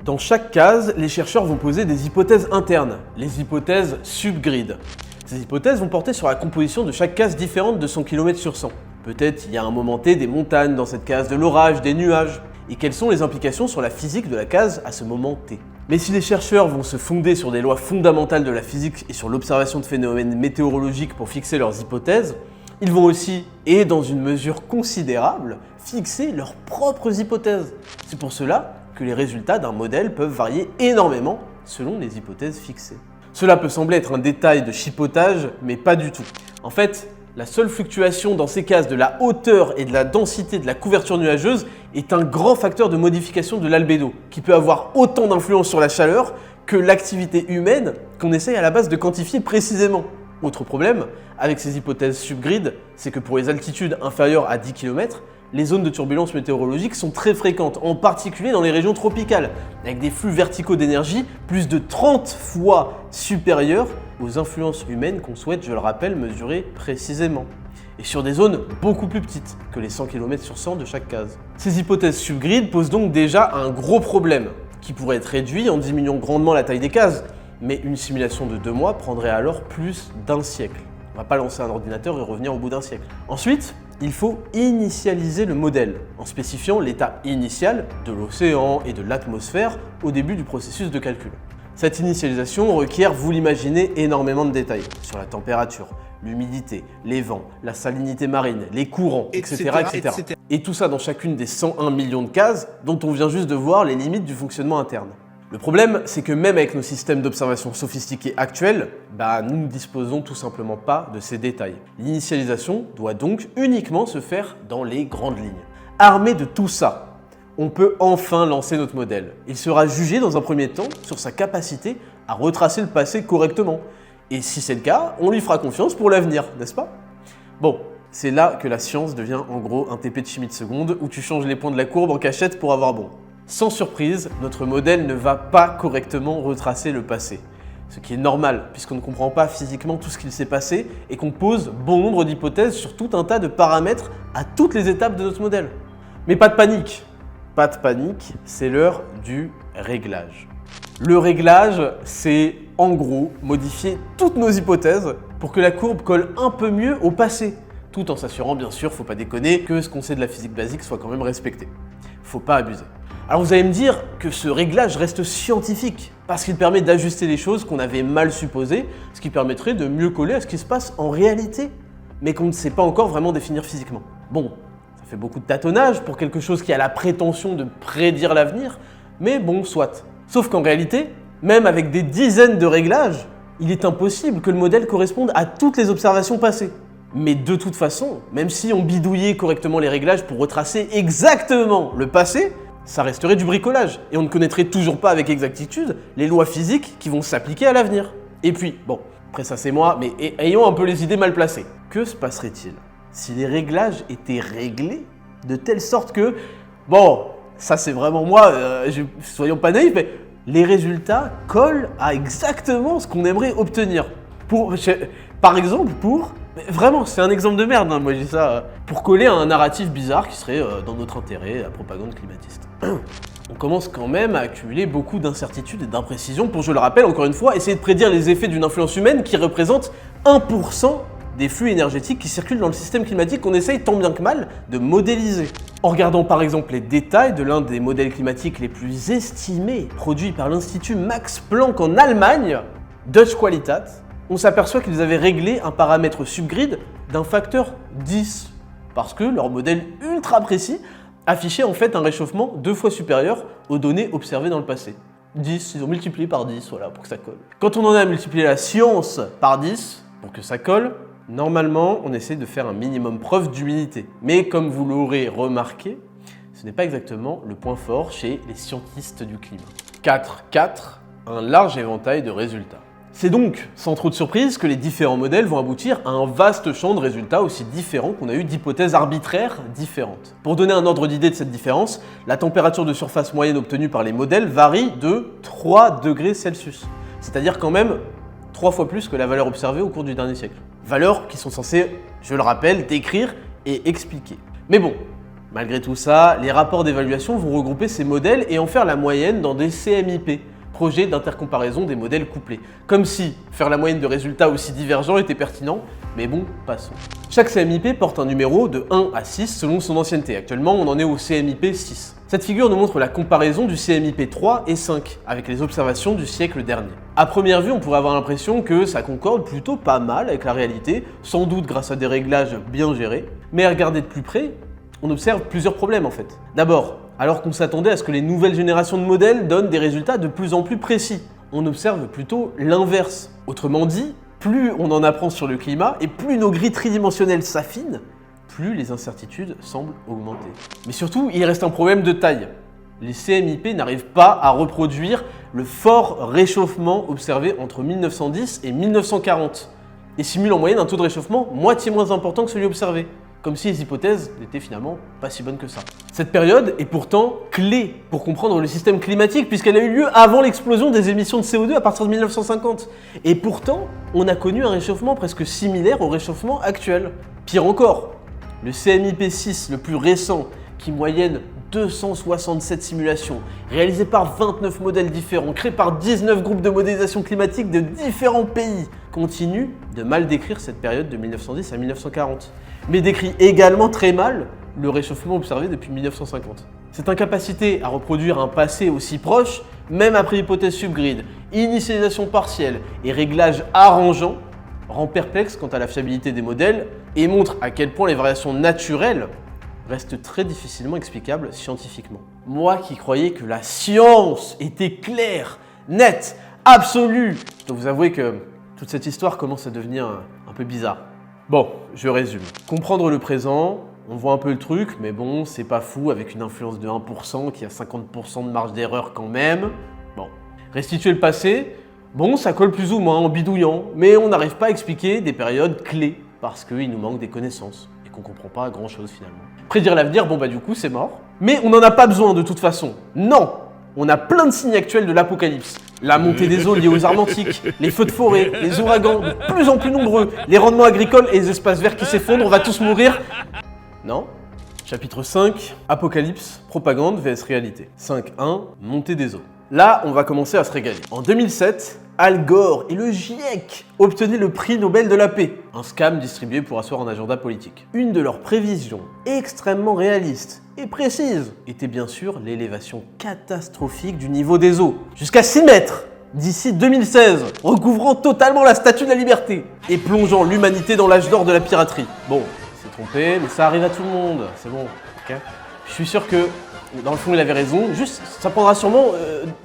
[SPEAKER 8] Dans chaque case, les chercheurs vont poser des hypothèses internes, les hypothèses subgrid. Ces hypothèses vont porter sur la composition de chaque case différente de 100 km sur 100. Peut-être il y a un moment T des montagnes dans cette case, de l'orage, des nuages. Et quelles sont les implications sur la physique de la case à ce moment T. Mais si les chercheurs vont se fonder sur des lois fondamentales de la physique et sur l'observation de phénomènes météorologiques pour fixer leurs hypothèses, ils vont aussi, et dans une mesure considérable, fixer leurs propres hypothèses. C'est pour cela que les résultats d'un modèle peuvent varier énormément selon les hypothèses fixées. Cela peut sembler être un détail de chipotage, mais pas du tout. En fait, la seule fluctuation dans ces cases de la hauteur et de la densité de la couverture nuageuse est un grand facteur de modification de l'albédo, qui peut avoir autant d'influence sur la chaleur que l'activité humaine qu'on essaye à la base de quantifier précisément. Autre problème, avec ces hypothèses subgrid, c'est que pour les altitudes inférieures à 10 km, les zones de turbulence météorologique sont très fréquentes, en particulier dans les régions tropicales, avec des flux verticaux d'énergie plus de 30 fois supérieurs aux influences humaines qu'on souhaite, je le rappelle, mesurer précisément. Et sur des zones beaucoup plus petites que les 100 km sur 100 de chaque case. Ces hypothèses subgrid posent donc déjà un gros problème, qui pourrait être réduit en diminuant grandement la taille des cases, mais une simulation de 2 mois prendrait alors plus d'1 siècle. On va pas lancer un ordinateur et revenir au bout d'1 siècle. Ensuite, il faut initialiser le modèle, en spécifiant l'état initial de l'océan et de l'atmosphère au début du processus de calcul. Cette initialisation requiert, vous l'imaginez, énormément de détails sur la température, l'humidité, les vents, la salinité marine, les courants, etc. Et tout ça dans chacune des 101 millions de cases dont on vient juste de voir les limites du fonctionnement interne. Le problème, c'est que même avec nos systèmes d'observation sophistiqués actuels, nous ne disposons tout simplement pas de ces détails. L'initialisation doit donc uniquement se faire dans les grandes lignes. Armé de tout ça, On peut enfin lancer notre modèle. Il sera jugé dans un premier temps sur sa capacité à retracer le passé correctement. Et si c'est le cas, on lui fera confiance pour l'avenir, n'est-ce pas? Bon, c'est là que la science devient en gros un TP de chimie de seconde où tu changes les points de la courbe en cachette pour avoir bon. Sans surprise, notre modèle ne va pas correctement retracer le passé. Ce qui est normal, puisqu'on ne comprend pas physiquement tout ce qu'il s'est passé et qu'on pose bon nombre d'hypothèses sur tout un tas de paramètres à toutes les étapes de notre modèle. Mais pas de panique. Pas de panique, c'est l'heure du réglage. Le réglage, c'est en gros modifier toutes nos hypothèses pour que la courbe colle un peu mieux au passé, tout en s'assurant bien sûr, faut pas déconner, que ce qu'on sait de la physique basique soit quand même respecté. Faut pas abuser. Alors vous allez me dire que ce réglage reste scientifique, parce qu'il permet d'ajuster les choses qu'on avait mal supposées, ce qui permettrait de mieux coller à ce qui se passe en réalité, mais qu'on ne sait pas encore vraiment définir physiquement. Bon, ça fait beaucoup de tâtonnage pour quelque chose qui a la prétention de prédire l'avenir, mais bon, soit. Sauf qu'en réalité, même avec des dizaines de réglages, il est impossible que le modèle corresponde à toutes les observations passées. Mais de toute façon, même si on bidouillait correctement les réglages pour retracer exactement le passé, ça resterait du bricolage, et on ne connaîtrait toujours pas avec exactitude les lois physiques qui vont s'appliquer à l'avenir. Et puis, bon, après ça c'est moi, mais ayons un peu les idées mal placées. Que se passerait-il si les réglages étaient réglés de telle sorte que, bon, ça c'est vraiment moi, soyons pas naïfs, mais les résultats collent à exactement ce qu'on aimerait obtenir. Par exemple, vraiment, c'est un exemple de merde, hein, moi je dis ça, pour coller à un narratif bizarre qui serait dans notre intérêt, la propagande climatiste. On commence quand même à accumuler beaucoup d'incertitudes et d'imprécisions pour, je le rappelle encore une fois, essayer de prédire les effets d'une influence humaine qui représente 1% des flux énergétiques qui circulent dans le système climatique qu'on essaye tant bien que mal de modéliser. En regardant par exemple les détails de l'un des modèles climatiques les plus estimés produits par l'Institut Max Planck en Allemagne, Deutsche Qualitat, on s'aperçoit qu'ils avaient réglé un paramètre subgrid d'un facteur 10, parce que leur modèle ultra précis affichait en fait un réchauffement 2 fois supérieur aux données observées dans le passé. 10, ils ont multiplié par 10, voilà, pour que ça colle. Quand on en a multiplié la science par 10, pour que ça colle, normalement, on essaie de faire un minimum preuve d'humilité. Mais comme vous l'aurez remarqué, ce n'est pas exactement le point fort chez les scientistes du climat. 4, un large éventail de résultats. C'est donc, sans trop de surprise, que les différents modèles vont aboutir à un vaste champ de résultats aussi différents qu'on a eu d'hypothèses arbitraires différentes. Pour donner un ordre d'idée de cette différence, la température de surface moyenne obtenue par les modèles varie de 3 degrés Celsius, c'est-à-dire quand même 3 fois plus que la valeur observée au cours du dernier siècle. Valeurs qui sont censées, je le rappelle, décrire et expliquer. Mais bon, malgré tout ça, les rapports d'évaluation vont regrouper ces modèles et en faire la moyenne dans des CMIP, projet d'intercomparaison des modèles couplés. Comme si faire la moyenne de résultats aussi divergents était pertinent, mais bon, passons. Chaque CMIP porte un numéro de 1 à 6 selon son ancienneté. Actuellement, on en est au CMIP 6. Cette figure nous montre la comparaison du CMIP 3 et 5 avec les observations du siècle dernier. À première vue, on pourrait avoir l'impression que ça concorde plutôt pas mal avec la réalité, sans doute grâce à des réglages bien gérés, mais à regarder de plus près, on observe plusieurs problèmes en fait. D'abord, alors qu'on s'attendait à ce que les nouvelles générations de modèles donnent des résultats de plus en plus précis, on observe plutôt l'inverse. Autrement dit, plus on en apprend sur le climat et plus nos grilles tridimensionnelles s'affinent, plus les incertitudes semblent augmenter. Mais surtout, il reste un problème de taille. Les CMIP n'arrivent pas à reproduire le fort réchauffement observé entre 1910 et 1940 et simulent en moyenne un taux de réchauffement moitié moins important que celui observé. Comme si les hypothèses n'étaient finalement pas si bonnes que ça. Cette période est pourtant clé pour comprendre le système climatique puisqu'elle a eu lieu avant l'explosion des émissions de CO2 à partir de 1950. Et pourtant, on a connu un réchauffement presque similaire au réchauffement actuel. Pire encore, le CMIP6, le plus récent, qui moyenne 267 simulations, réalisées par 29 modèles différents, créés par 19 groupes de modélisation climatique de différents pays, continue de mal décrire cette période de 1910 à 1940. Mais décrit également très mal le réchauffement observé depuis 1950. Cette incapacité à reproduire un passé aussi proche, même après hypothèse subgrid, initialisation partielle et réglage arrangeant, rend perplexe quant à la fiabilité des modèles et montre à quel point les variations naturelles restent très difficilement explicables scientifiquement. Moi qui croyais que la science était claire, nette, absolue, je dois vous avouer que toute cette histoire commence à devenir un peu bizarre. Bon, je résume. Comprendre le présent, On voit un peu le truc, mais bon, c'est pas fou avec une influence de 1% qui a 50% de marge d'erreur quand même. Bon, restituer le passé, bon, ça colle plus ou moins en bidouillant, mais on n'arrive pas à expliquer des périodes clés parce qu'il nous manque des connaissances et qu'on comprend pas grand chose finalement. Prédire l'avenir, bon bah du coup c'est mort. Mais on n'en a pas besoin de toute façon. Non! On a plein de signes actuels de l'apocalypse. La montée des eaux liées aux armes antiques, les feux de forêt, les ouragans de plus en plus nombreux, les rendements agricoles et les espaces verts qui s'effondrent, on va tous mourir. Non. Chapitre 5, Apocalypse, propagande vs réalité. 5.1, montée des eaux. Là, on va commencer à se régaler. En 2007, Al Gore et le GIEC obtenaient le prix Nobel de la paix, un scam distribué pour asseoir un agenda politique. Une de leurs prévisions, extrêmement réaliste et précise, était bien sûr l'élévation catastrophique du niveau des eaux, jusqu'à 6 mètres d'ici 2016, recouvrant totalement la Statue de la Liberté et plongeant l'humanité dans l'âge d'or de la piraterie. Bon, c'est trompé, mais ça arrive à tout le monde, c'est bon, ok. Je suis sûr que dans le fond, il avait raison, juste, ça prendra sûrement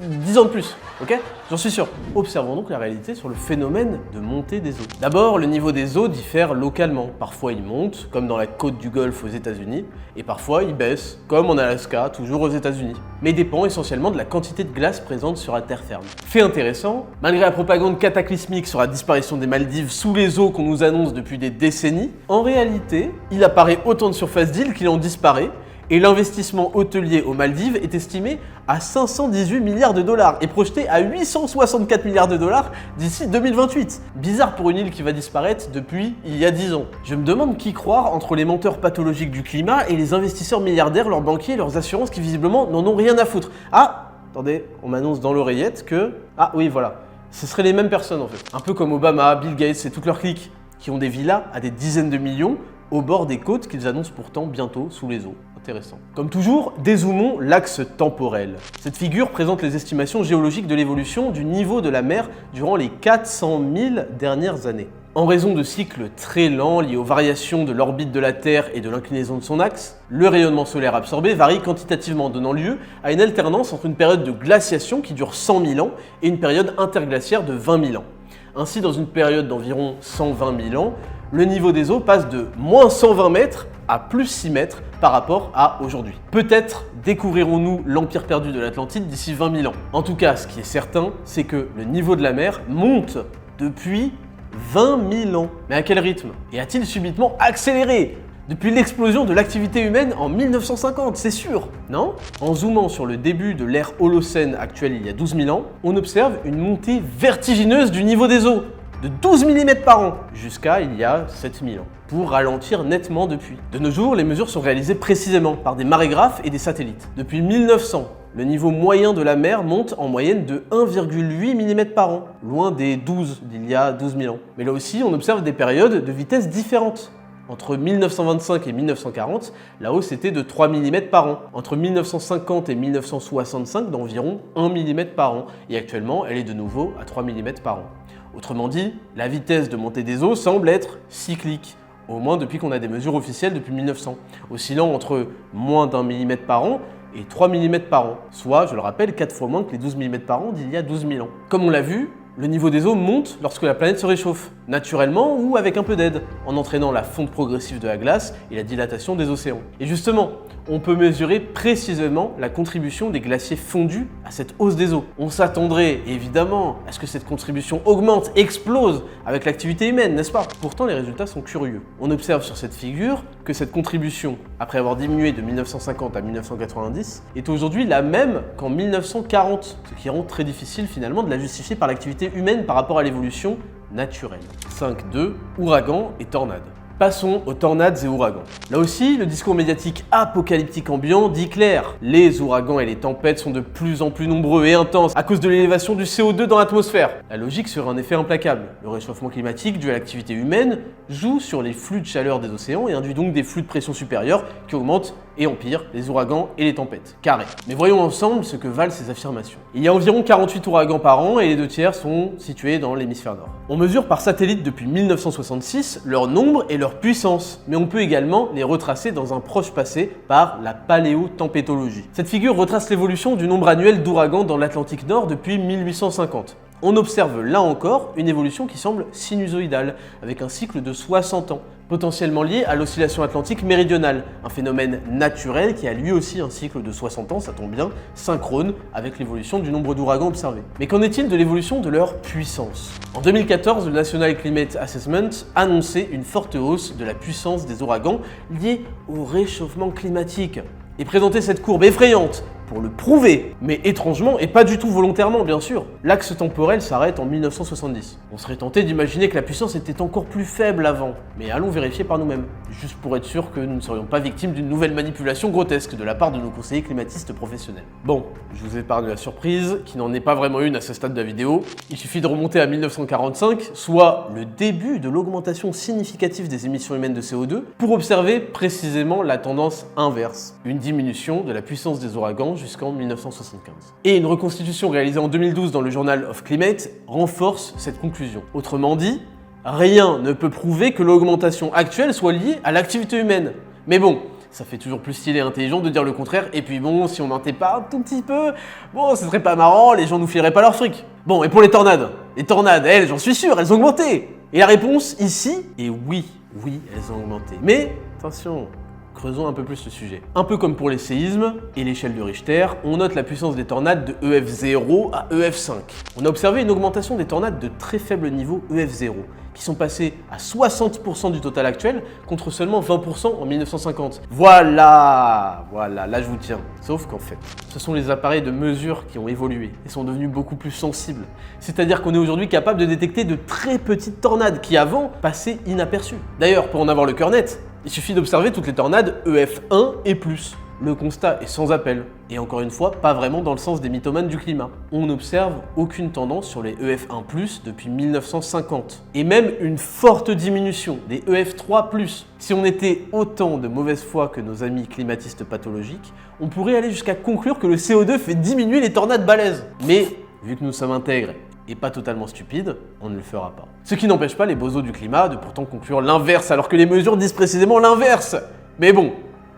[SPEAKER 8] 10 ans de plus, ok? J'en suis sûr. Observons donc la réalité sur le phénomène de montée des eaux. D'abord, le niveau des eaux diffère localement. Parfois, il monte, comme dans la côte du Golfe aux États-Unis, et parfois, il baisse, comme en Alaska, toujours aux États-Unis. Mais dépend essentiellement de la quantité de glace présente sur la terre ferme. Fait intéressant, malgré la propagande cataclysmique sur la disparition des Maldives sous les eaux qu'on nous annonce depuis des décennies, en réalité, il apparaît autant de surface d'île qu'il en disparaît, et l'investissement hôtelier aux Maldives est estimé à 518 milliards de dollars et projeté à 864 milliards de dollars d'ici 2028. Bizarre pour une île qui va disparaître depuis il y a 10 ans. Je me demande qui croire entre les menteurs pathologiques du climat et les investisseurs milliardaires, leurs banquiers et leurs assurances qui visiblement n'en ont rien à foutre. Ah, attendez, on m'annonce dans l'oreillette que... Ah oui, voilà. Ce seraient les mêmes personnes en fait. Un peu comme Obama, Bill Gates et toute leur clique, qui ont des villas à des dizaines de millions au bord des côtes qu'ils annoncent pourtant bientôt sous les eaux. Intéressant. Comme toujours, dézoomons l'axe temporel. Cette figure présente les estimations géologiques de l'évolution du niveau de la mer durant les 400 000 dernières années. En raison de cycles très lents liés aux variations de l'orbite de la Terre et de l'inclinaison de son axe, le rayonnement solaire absorbé varie quantitativement, donnant lieu à une alternance entre une période de glaciation qui dure 100 000 ans et une période interglaciaire de 20 000 ans. Ainsi, dans une période d'environ 120 000 ans, le niveau des eaux passe de moins 120 mètres à plus 6 mètres par rapport à aujourd'hui. Peut-être découvrirons-nous l'empire perdu de l'Atlantide d'ici 20 000 ans. En tout cas, ce qui est certain, c'est que le niveau de la mer monte depuis 20 000 ans. Mais à quel rythme? Et a-t-il subitement accéléré depuis l'explosion de l'activité humaine en 1950, c'est sûr, non? En zoomant sur le début de l'ère Holocène actuelle il y a 12 000 ans, on observe une montée vertigineuse du niveau des eaux, de 12 mm par an, jusqu'à il y a 7000 ans, pour ralentir nettement depuis. De nos jours, les mesures sont réalisées précisément par des marégraphes et des satellites. Depuis 1900, le niveau moyen de la mer monte en moyenne de 1,8 mm par an, loin des 12 d'il y a 12 000 ans. Mais là aussi, on observe des périodes de vitesse différentes. Entre 1925 et 1940, la hausse était de 3 mm par an. Entre 1950 et 1965, d'environ 1 mm par an. Et actuellement, elle est de nouveau à 3 mm par an. Autrement dit, la vitesse de montée des eaux semble être cyclique, au moins depuis qu'on a des mesures officielles depuis 1900, oscillant entre moins d'1 mm par an et 3 mm par an, soit, je le rappelle, 4 fois moins que les 12 mm par an d'il y a 12 000 ans. Comme on l'a vu, le niveau des eaux monte lorsque la planète se réchauffe, naturellement ou avec un peu d'aide, en entraînant la fonte progressive de la glace et la dilatation des océans. Et justement, on peut mesurer précisément la contribution des glaciers fondus à cette hausse des eaux. On s'attendrait évidemment à ce que cette contribution augmente, explose avec l'activité humaine, n'est-ce pas? Pourtant, les résultats sont curieux. On observe sur cette figure que cette contribution, après avoir diminué de 1950 à 1990, est aujourd'hui la même qu'en 1940, ce qui rend très difficile finalement de la justifier par l'activité humaine par rapport à l'évolution naturelle. 5.2, ouragans et tornades. Passons aux tornades et ouragans. Là aussi, le discours médiatique apocalyptique ambiant dit clair. Les ouragans et les tempêtes sont de plus en plus nombreux et intenses à cause de l'élévation du CO2 dans l'atmosphère. La logique serait un effet implacable. Le réchauffement climatique dû à l'activité humaine joue sur les flux de chaleur des océans et induit donc des flux de pression supérieurs qui augmentent et empirent les ouragans et les tempêtes. Carré. Mais voyons ensemble ce que valent ces affirmations. Il y a environ 48 ouragans par an et les 2 tiers sont situés dans l'hémisphère nord. On mesure par satellite depuis 1966 leur nombre et leur puissance, mais on peut également les retracer dans un proche passé par la paléotempétologie. Cette figure retrace l'évolution du nombre annuel d'ouragans dans l'Atlantique Nord depuis 1850. On observe là encore une évolution qui semble sinusoïdale, avec un cycle de 60 ans, potentiellement lié à l'oscillation atlantique méridionale, un phénomène naturel qui a lui aussi un cycle de 60 ans, ça tombe bien, synchrone avec l'évolution du nombre d'ouragans observés. Mais qu'en est-il de l'évolution de leur puissance? En 2014, le National Climate Assessment annonçait une forte hausse de la puissance des ouragans liée au réchauffement climatique et présentait cette courbe effrayante pour le prouver, mais étrangement et pas du tout volontairement bien sûr. L'axe temporel s'arrête en 1970. On serait tenté d'imaginer que la puissance était encore plus faible avant, mais allons vérifier par nous-mêmes, juste pour être sûr que nous ne serions pas victimes d'une nouvelle manipulation grotesque de la part de nos conseillers climatistes professionnels. Bon, je vous épargne la surprise, qui n'en est pas vraiment une à ce stade de la vidéo. Il suffit de remonter à 1945, soit le début de l'augmentation significative des émissions humaines de CO2, pour observer précisément la tendance inverse, une diminution de la puissance des ouragans jusqu'en 1975. Et une reconstitution réalisée en 2012 dans le Journal of Climate renforce cette conclusion. Autrement dit, rien ne peut prouver que l'augmentation actuelle soit liée à l'activité humaine. Mais bon, ça fait toujours plus stylé et intelligent de dire le contraire, et puis bon, si on mentait pas un tout petit peu, bon, ce serait pas marrant, les gens nous fileraient pas leur fric. Bon, et pour les tornades, elles, j'en suis sûr, elles ont augmenté. Et la réponse ici est oui, elles ont augmenté. Mais attention, creusons un peu plus le sujet. Un peu comme pour les séismes et l'échelle de Richter, on note la puissance des tornades de EF0 à EF5. On a observé une augmentation des tornades de très faible niveau EF0, qui sont passées à 60% du total actuel, contre seulement 20% en 1950. Voilà, là je vous tiens. Sauf qu'en fait, ce sont les appareils de mesure qui ont évolué et sont devenus beaucoup plus sensibles. C'est-à-dire qu'on est aujourd'hui capable de détecter de très petites tornades qui avant passaient inaperçues. D'ailleurs, pour en avoir le cœur net, il suffit d'observer toutes les tornades EF1 et plus. Le constat est sans appel, et encore une fois, pas vraiment dans le sens des mythomanes du climat. On n'observe aucune tendance sur les EF1+, depuis 1950, et même une forte diminution des EF3+. Si on était autant de mauvaise foi que nos amis climatistes pathologiques, on pourrait aller jusqu'à conclure que le CO2 fait diminuer les tornades balèzes. Mais, vu que nous sommes intègres et pas totalement stupides, on ne le fera pas. Ce qui n'empêche pas les bozos du climat de pourtant conclure l'inverse, alors que les mesures disent précisément l'inverse. Mais bon,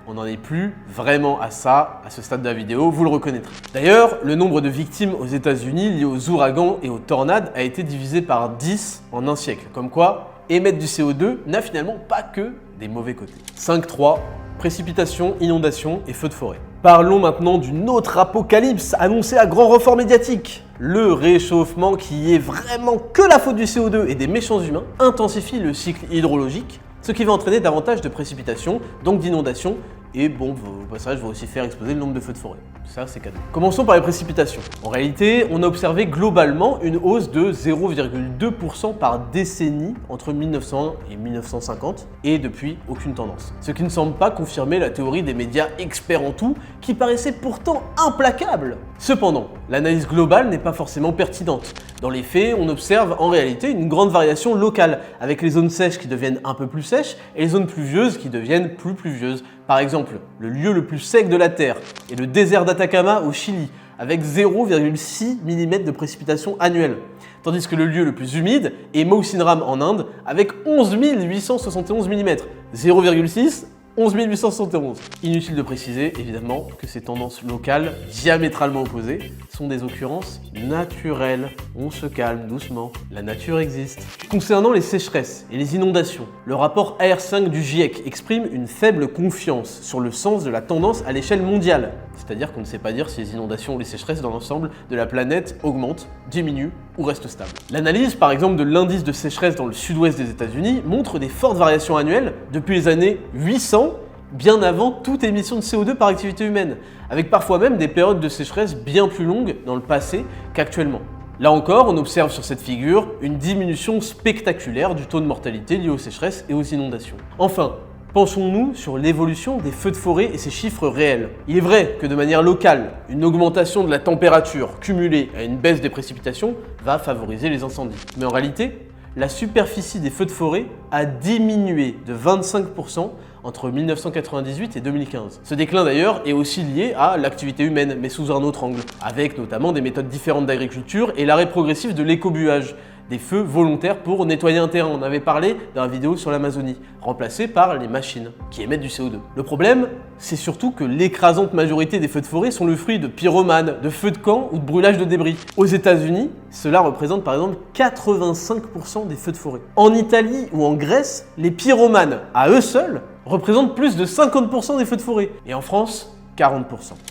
[SPEAKER 8] on n'en est plus vraiment à ça, à ce stade de la vidéo, vous le reconnaîtrez. D'ailleurs, le nombre de victimes aux États-Unis liées aux ouragans et aux tornades a été divisé par 10 en un siècle. Comme quoi, émettre du CO2 n'a finalement pas que des mauvais côtés. 5.3, précipitations, inondations et feux de forêt. Parlons maintenant d'une autre apocalypse annoncée à grand renfort médiatique. Le réchauffement, qui est vraiment que la faute du CO2 et des méchants humains, intensifie le cycle hydrologique, ce qui va entraîner davantage de précipitations, donc d'inondations, et bon, au passage, va aussi faire exploser le nombre de feux de forêt. Ça, c'est cadeau. Commençons par les précipitations. En réalité, on a observé globalement une hausse de 0,2% par décennie entre 1901 et 1950, et depuis, aucune tendance. Ce qui ne semble pas confirmer la théorie des médias experts en tout, qui paraissait pourtant implacable. Cependant, l'analyse globale n'est pas forcément pertinente. Dans les faits, on observe en réalité une grande variation locale, avec les zones sèches qui deviennent un peu plus sèches, et les zones pluvieuses qui deviennent plus pluvieuses. Par exemple, le lieu le plus sec de la Terre est le désert d'Atacama au Chili, avec 0,6 mm de précipitations annuelles. Tandis que le lieu le plus humide est Mawsynram en Inde, avec 11 871 mm, 0,6 11 871. Inutile de préciser, évidemment, que ces tendances locales, diamétralement opposées, sont des occurrences naturelles. On se calme doucement, la nature existe. Concernant les sécheresses et les inondations, le rapport AR5 du GIEC exprime une faible confiance sur le sens de la tendance à l'échelle mondiale. C'est-à-dire qu'on ne sait pas dire si les inondations ou les sécheresses dans l'ensemble de la planète augmentent, diminuent ou restent stables. L'analyse, par exemple, de l'indice de sécheresse dans le sud-ouest des États-Unis montre des fortes variations annuelles depuis les années 800, bien avant toute émission de CO2 par activité humaine, avec parfois même des périodes de sécheresse bien plus longues dans le passé qu'actuellement. Là encore, on observe sur cette figure une diminution spectaculaire du taux de mortalité lié aux sécheresses et aux inondations. Enfin, penchons-nous sur l'évolution des feux de forêt et ses chiffres réels. Il est vrai que de manière locale, une augmentation de la température cumulée à une baisse des précipitations va favoriser les incendies. Mais en réalité, la superficie des feux de forêt a diminué de 25% entre 1998 et 2015. Ce déclin d'ailleurs est aussi lié à l'activité humaine, mais sous un autre angle, avec notamment des méthodes différentes d'agriculture et l'arrêt progressif de l'écobuage, des feux volontaires pour nettoyer un terrain. On avait parlé dans la vidéo sur l'Amazonie, remplacés par les machines qui émettent du CO2. Le problème, c'est surtout que l'écrasante majorité des feux de forêt sont le fruit de pyromanes, de feux de camp ou de brûlage de débris. Aux États-Unis, cela représente par exemple 85% des feux de forêt. En Italie ou en Grèce, les pyromanes, à eux seuls, représentent plus de 50% des feux de forêt. Et en France, 40%.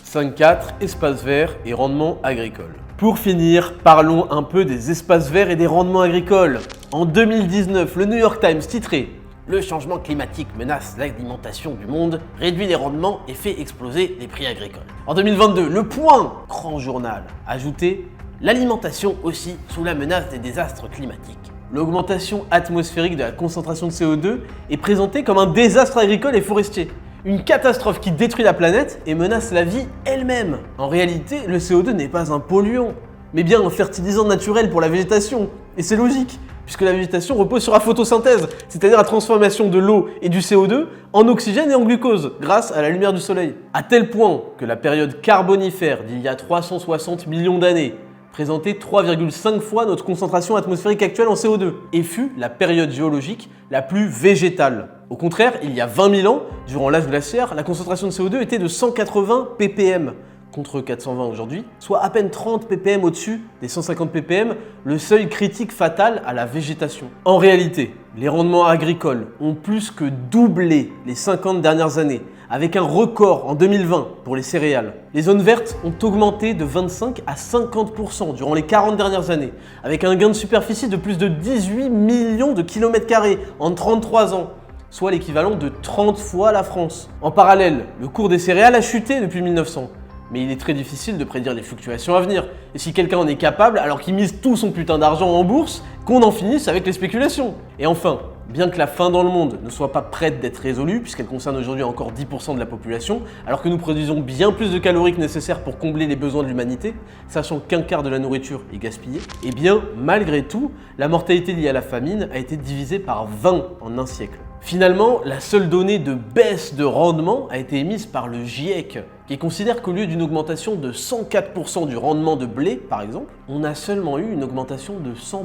[SPEAKER 8] 5.4, espaces verts et rendement agricole. Pour finir, parlons un peu des espaces verts et des rendements agricoles. En 2019, le New York Times titrait « Le changement climatique menace l'alimentation du monde, réduit les rendements et fait exploser les prix agricoles. » En 2022, Le Point, grand journal, ajoutait « L'alimentation aussi sous la menace des désastres climatiques. » L'augmentation atmosphérique de la concentration de CO2 est présentée comme un désastre agricole et forestier. Une catastrophe qui détruit la planète et menace la vie elle-même. En réalité, le CO2 n'est pas un polluant, mais bien un fertilisant naturel pour la végétation. Et c'est logique, puisque la végétation repose sur la photosynthèse, c'est-à-dire la transformation de l'eau et du CO2 en oxygène et en glucose, grâce à la lumière du soleil. À tel point que la période carbonifère d'il y a 360 millions d'années présentait 3,5 fois notre concentration atmosphérique actuelle en CO2 et fut la période géologique la plus végétale. Au contraire, il y a 20 000 ans, durant l'âge glaciaire, la concentration de CO2 était de 180 ppm contre 420 aujourd'hui, soit à peine 30 ppm au-dessus des 150 ppm, le seuil critique fatal à la végétation. En réalité, les rendements agricoles ont plus que doublé les 50 dernières années, avec un record en 2020 pour les céréales. Les zones vertes ont augmenté de 25 à 50% durant les 40 dernières années, avec un gain de superficie de plus de 18 millions de kilomètres carrés en 33 ans, soit l'équivalent de 30 fois la France. En parallèle, le cours des céréales a chuté depuis 1900. Mais il est très difficile de prédire les fluctuations à venir. Et si quelqu'un en est capable, alors qu'il mise tout son putain d'argent en bourse, qu'on en finisse avec les spéculations. Et enfin, bien que la faim dans le monde ne soit pas prête d'être résolue, puisqu'elle concerne aujourd'hui encore 10% de la population, alors que nous produisons bien plus de calories que nécessaire pour combler les besoins de l'humanité, sachant qu'un quart de la nourriture est gaspillée, et bien, malgré tout, la mortalité liée à la famine a été divisée par 20 en un siècle. Finalement, la seule donnée de baisse de rendement a été émise par le GIEC, qui considère qu'au lieu d'une augmentation de 104% du rendement de blé, par exemple, on a seulement eu une augmentation de 100%.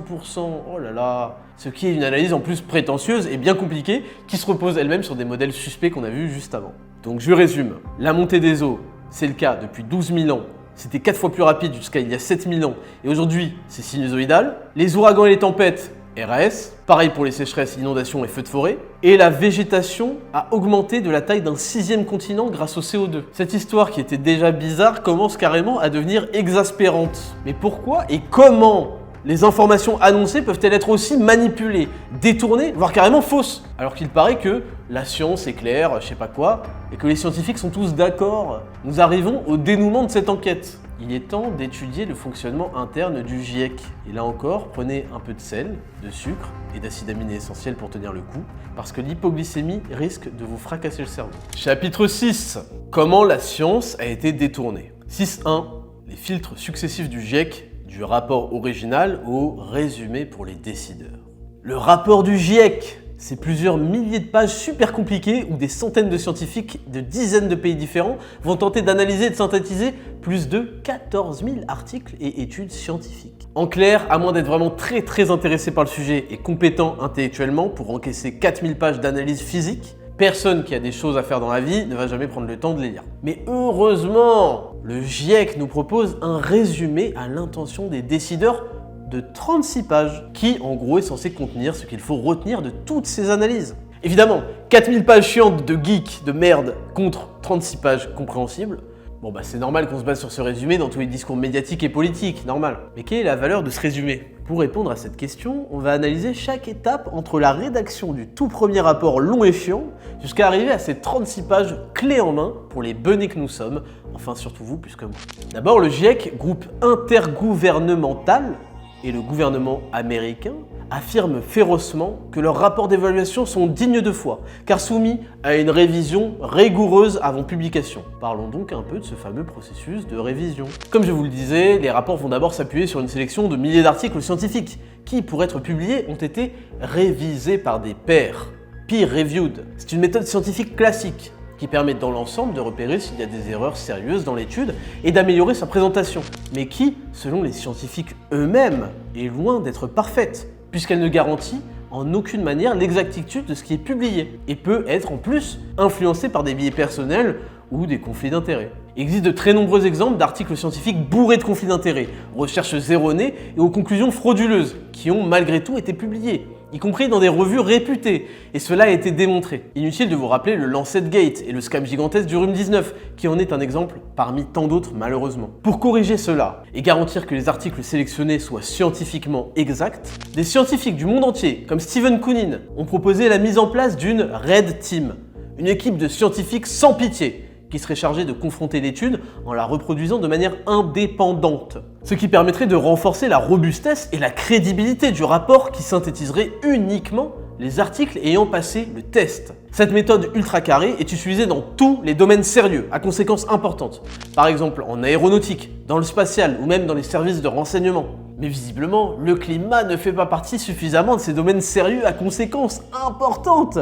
[SPEAKER 8] Oh là là! Ce qui est une analyse en plus prétentieuse et bien compliquée, qui se repose elle-même sur des modèles suspects qu'on a vus juste avant. Donc je résume. La montée des eaux, c'est le cas depuis 12 000 ans. C'était 4 fois plus rapide jusqu'à il y a 7 000 ans. Et aujourd'hui, c'est sinusoïdal. Les ouragans et les tempêtes, RAS, pareil pour les sécheresses, inondations et feux de forêt, et la végétation a augmenté de la taille d'un 6e continent grâce au CO2. Cette histoire qui était déjà bizarre commence carrément à devenir exaspérante. Mais pourquoi et comment les informations annoncées peuvent-elles être aussi manipulées, détournées, voire carrément fausses? Alors qu'il paraît que la science est claire, je sais pas quoi, et que les scientifiques sont tous d'accord. Nous arrivons au dénouement de cette enquête. Il est temps d'étudier le fonctionnement interne du GIEC. Et là encore, prenez un peu de sel, de sucre et d'acides aminés essentiels pour tenir le coup, parce que l'hypoglycémie risque de vous fracasser le cerveau. Chapitre 6. Comment la science a été détournée. 6.1. Les filtres successifs du GIEC, du rapport original au résumé pour les décideurs. Le rapport du GIEC, c'est plusieurs milliers de pages super compliquées où des centaines de scientifiques de dizaines de pays différents vont tenter d'analyser et de synthétiser plus de 14 000 articles et études scientifiques. En clair, à moins d'être vraiment très intéressé par le sujet et compétent intellectuellement pour encaisser 4000 pages d'analyse physique, personne qui a des choses à faire dans la vie ne va jamais prendre le temps de les lire. Mais heureusement, le GIEC nous propose un résumé à l'intention des décideurs de 36 pages, qui en gros est censé contenir ce qu'il faut retenir de toutes ces analyses. Évidemment, 4000 pages chiantes de geeks, de merde, contre 36 pages compréhensibles, bon bah c'est normal qu'on se base sur ce résumé dans tous les discours médiatiques et politiques, normal. Mais quelle est la valeur de ce résumé? Pour répondre à cette question, on va analyser chaque étape entre la rédaction du tout premier rapport long et chiant, jusqu'à arriver à ces 36 pages clés en main pour les benets que nous sommes, enfin surtout vous plus que moi. D'abord, le GIEC, groupe intergouvernemental, et le gouvernement américain affirment férocement que leurs rapports d'évaluation sont dignes de foi, car soumis à une révision rigoureuse avant publication. Parlons donc un peu de ce fameux processus de révision. Comme je vous le disais, les rapports vont d'abord s'appuyer sur une sélection de milliers d'articles scientifiques, qui, pour être publiés, ont été révisés par des pairs, peer-reviewed. C'est une méthode scientifique classique, qui permettent dans l'ensemble de repérer s'il y a des erreurs sérieuses dans l'étude et d'améliorer sa présentation, mais qui, selon les scientifiques eux-mêmes, est loin d'être parfaite, puisqu'elle ne garantit en aucune manière l'exactitude de ce qui est publié, et peut être en plus influencée par des biais personnels ou des conflits d'intérêts. Il existe de très nombreux exemples d'articles scientifiques bourrés de conflits d'intérêts, recherches erronées et aux conclusions frauduleuses, qui ont malgré tout été publiés, y compris dans des revues réputées, et cela a été démontré. Inutile de vous rappeler le Lancet Gate et le scam gigantesque du Rhume 19, qui en est un exemple parmi tant d'autres malheureusement. Pour corriger cela, et garantir que les articles sélectionnés soient scientifiquement exacts, des scientifiques du monde entier, comme Stephen Koonin, ont proposé la mise en place d'une Red Team, une équipe de scientifiques sans pitié, qui serait chargée de confronter l'étude en la reproduisant de manière indépendante. Ce qui permettrait de renforcer la robustesse et la crédibilité du rapport qui synthétiserait uniquement les articles ayant passé le test. Cette méthode ultra carrée est utilisée dans tous les domaines sérieux, à conséquences importantes. Par exemple en aéronautique, dans le spatial ou même dans les services de renseignement. Mais visiblement, le climat ne fait pas partie suffisamment de ces domaines sérieux à conséquences importantes.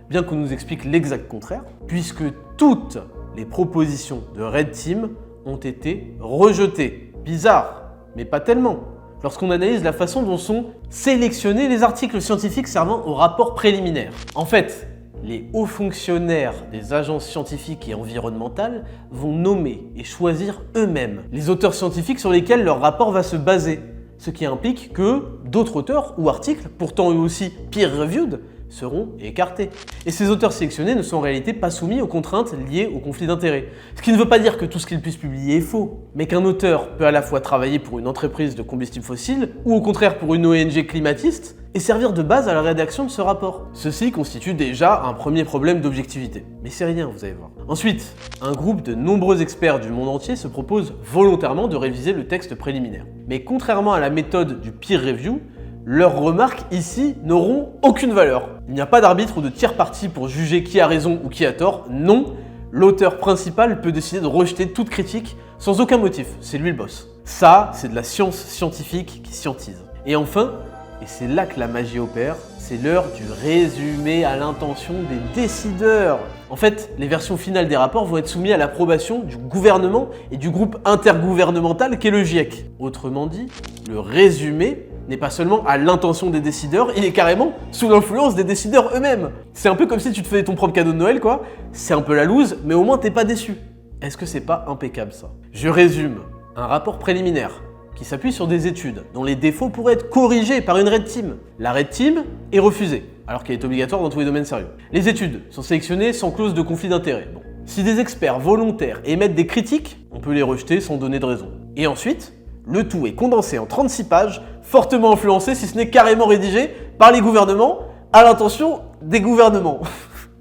[SPEAKER 8] Bien qu'on nous explique l'exact contraire, puisque toutes les propositions de Red Team ont été rejetées. Bizarre, mais pas tellement, lorsqu'on analyse la façon dont sont sélectionnés les articles scientifiques servant au rapport préliminaire. En fait, les hauts fonctionnaires des agences scientifiques et environnementales vont nommer et choisir eux-mêmes les auteurs scientifiques sur lesquels leur rapport va se baser, ce qui implique que d'autres auteurs ou articles, pourtant eux aussi peer-reviewed, seront écartés. Et ces auteurs sélectionnés ne sont en réalité pas soumis aux contraintes liées au conflit d'intérêts. Ce qui ne veut pas dire que tout ce qu'ils puissent publier est faux, mais qu'un auteur peut à la fois travailler pour une entreprise de combustibles fossiles ou au contraire pour une ONG climatiste et servir de base à la rédaction de ce rapport. Ceci constitue déjà un premier problème d'objectivité. Mais c'est rien, vous allez voir. Ensuite, un groupe de nombreux experts du monde entier se propose volontairement de réviser le texte préliminaire. Mais contrairement à la méthode du peer review, leurs remarques ici n'auront aucune valeur. Il n'y a pas d'arbitre ou de tiers parti pour juger qui a raison ou qui a tort. Non, l'auteur principal peut décider de rejeter toute critique sans aucun motif. C'est lui le boss. Ça, c'est de la science scientifique qui scientise. Et enfin, et c'est là que la magie opère, c'est l'heure du résumé à l'intention des décideurs. En fait, les versions finales des rapports vont être soumises à l'approbation du gouvernement et du groupe intergouvernemental qu'est le GIEC. Autrement dit, le résumé n'est pas seulement à l'intention des décideurs, il est carrément sous l'influence des décideurs eux-mêmes. C'est un peu comme si tu te faisais ton propre cadeau de Noël, quoi. C'est un peu la loose, mais au moins t'es pas déçu. Est-ce que c'est pas impeccable ça? Je résume. Un rapport préliminaire qui s'appuie sur des études dont les défauts pourraient être corrigés par une Red Team. La Red Team est refusée, alors qu'elle est obligatoire dans tous les domaines sérieux. Les études sont sélectionnées sans clause de conflit d'intérêts. Bon. Si des experts volontaires émettent des critiques, on peut les rejeter sans donner de raison. Et ensuite, le tout est condensé en 36 pages, fortement influencé, si ce n'est carrément rédigé, par les gouvernements, à l'intention des gouvernements.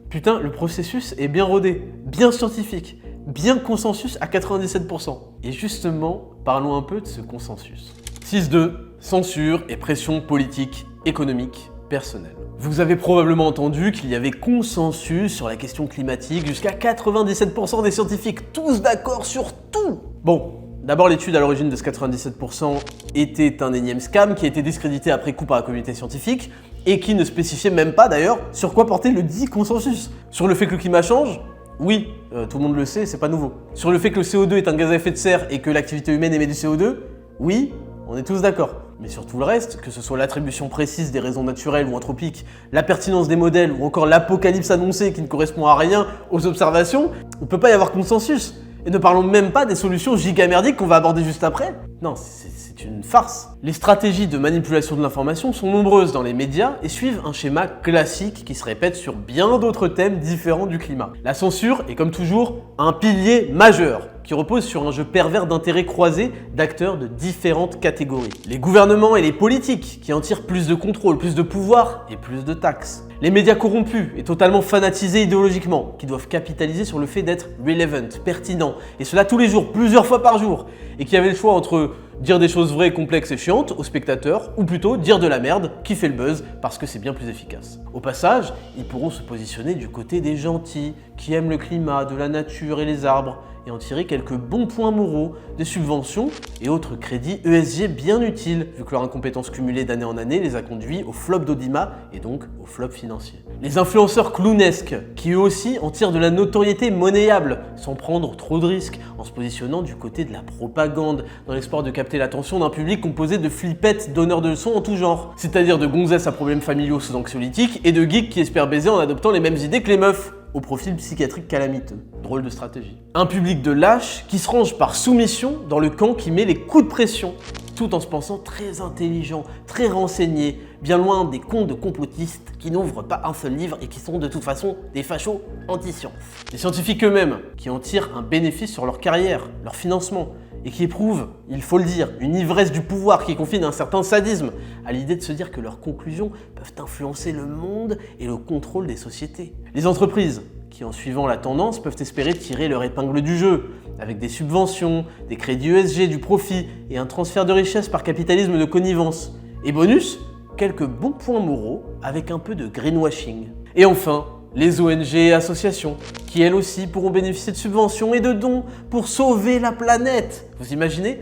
[SPEAKER 8] Putain, le processus est bien rodé, bien scientifique, bien consensus à 97%. Et justement, parlons un peu de ce consensus. 6.2, censure et pression politique, économique, personnelle. Vous avez probablement entendu qu'il y avait consensus sur la question climatique, jusqu'à 97% des scientifiques, tous d'accord sur tout. Bon. D'abord, l'étude à l'origine de ce 97% était un énième scam qui a été discrédité après coup par la communauté scientifique et qui ne spécifiait même pas d'ailleurs sur quoi portait le dit consensus. Sur le fait que le climat change, oui, tout le monde le sait, c'est pas nouveau. Sur le fait que le CO2 est un gaz à effet de serre et que l'activité humaine émet du CO2, oui, on est tous d'accord. Mais sur tout le reste, que ce soit l'attribution précise des raisons naturelles ou anthropiques, la pertinence des modèles ou encore l'apocalypse annoncée qui ne correspond à rien aux observations, on peut pas y avoir consensus. Et ne parlons même pas des solutions gigamerdiques qu'on va aborder juste après. Non, c'est une farce. Les stratégies de manipulation de l'information sont nombreuses dans les médias et suivent un schéma classique qui se répète sur bien d'autres thèmes différents du climat. La censure est comme toujours un pilier majeur qui repose sur un jeu pervers d'intérêts croisés d'acteurs de différentes catégories. Les gouvernements et les politiques qui en tirent plus de contrôle, plus de pouvoir et plus de taxes. Les médias corrompus et totalement fanatisés idéologiquement, qui doivent capitaliser sur le fait d'être relevant, pertinent, et cela tous les jours, plusieurs fois par jour, et qui avaient le choix entre dire des choses vraies, complexes et chiantes aux spectateurs, ou plutôt dire de la merde qui fait le buzz parce que c'est bien plus efficace. Au passage, ils pourront se positionner du côté des gentils, qui aiment le climat, de la nature et les arbres, et en tirer quelques bons points moraux, des subventions et autres crédits ESG bien utiles, vu que leur incompétence cumulée d'année en année les a conduits au flop d'Audimat et donc au flop financier. Les influenceurs clownesques, qui eux aussi en tirent de la notoriété monnayable, sans prendre trop de risques, en se positionnant du côté de la propagande, dans l'espoir de capter l'attention d'un public composé de flippettes donneurs de leçons en tout genre, c'est-à-dire de gonzesses à problèmes familiaux sous anxiolytiques et de geeks qui espèrent baiser en adoptant les mêmes idées que les meufs, au profil psychiatrique calamiteux. Drôle de stratégie. Un public de lâches qui se range par soumission dans le camp qui met les coups de pression, tout en se pensant très intelligent, très renseigné, bien loin des contes de complotistes qui n'ouvrent pas un seul livre et qui sont de toute façon des fachos anti-science. Les scientifiques eux-mêmes, qui en tirent un bénéfice sur leur carrière, leur financement, et qui éprouvent, il faut le dire, une ivresse du pouvoir qui confine à un certain sadisme, à l'idée de se dire que leurs conclusions peuvent influencer le monde et le contrôle des sociétés. Les entreprises, qui en suivant la tendance peuvent espérer tirer leur épingle du jeu, avec des subventions, des crédits ESG, du profit et un transfert de richesse par capitalisme de connivence. Et bonus, quelques bons points moraux avec un peu de greenwashing. Et enfin, les ONG et associations, qui elles aussi pourront bénéficier de subventions et de dons pour sauver la planète. Vous imaginez?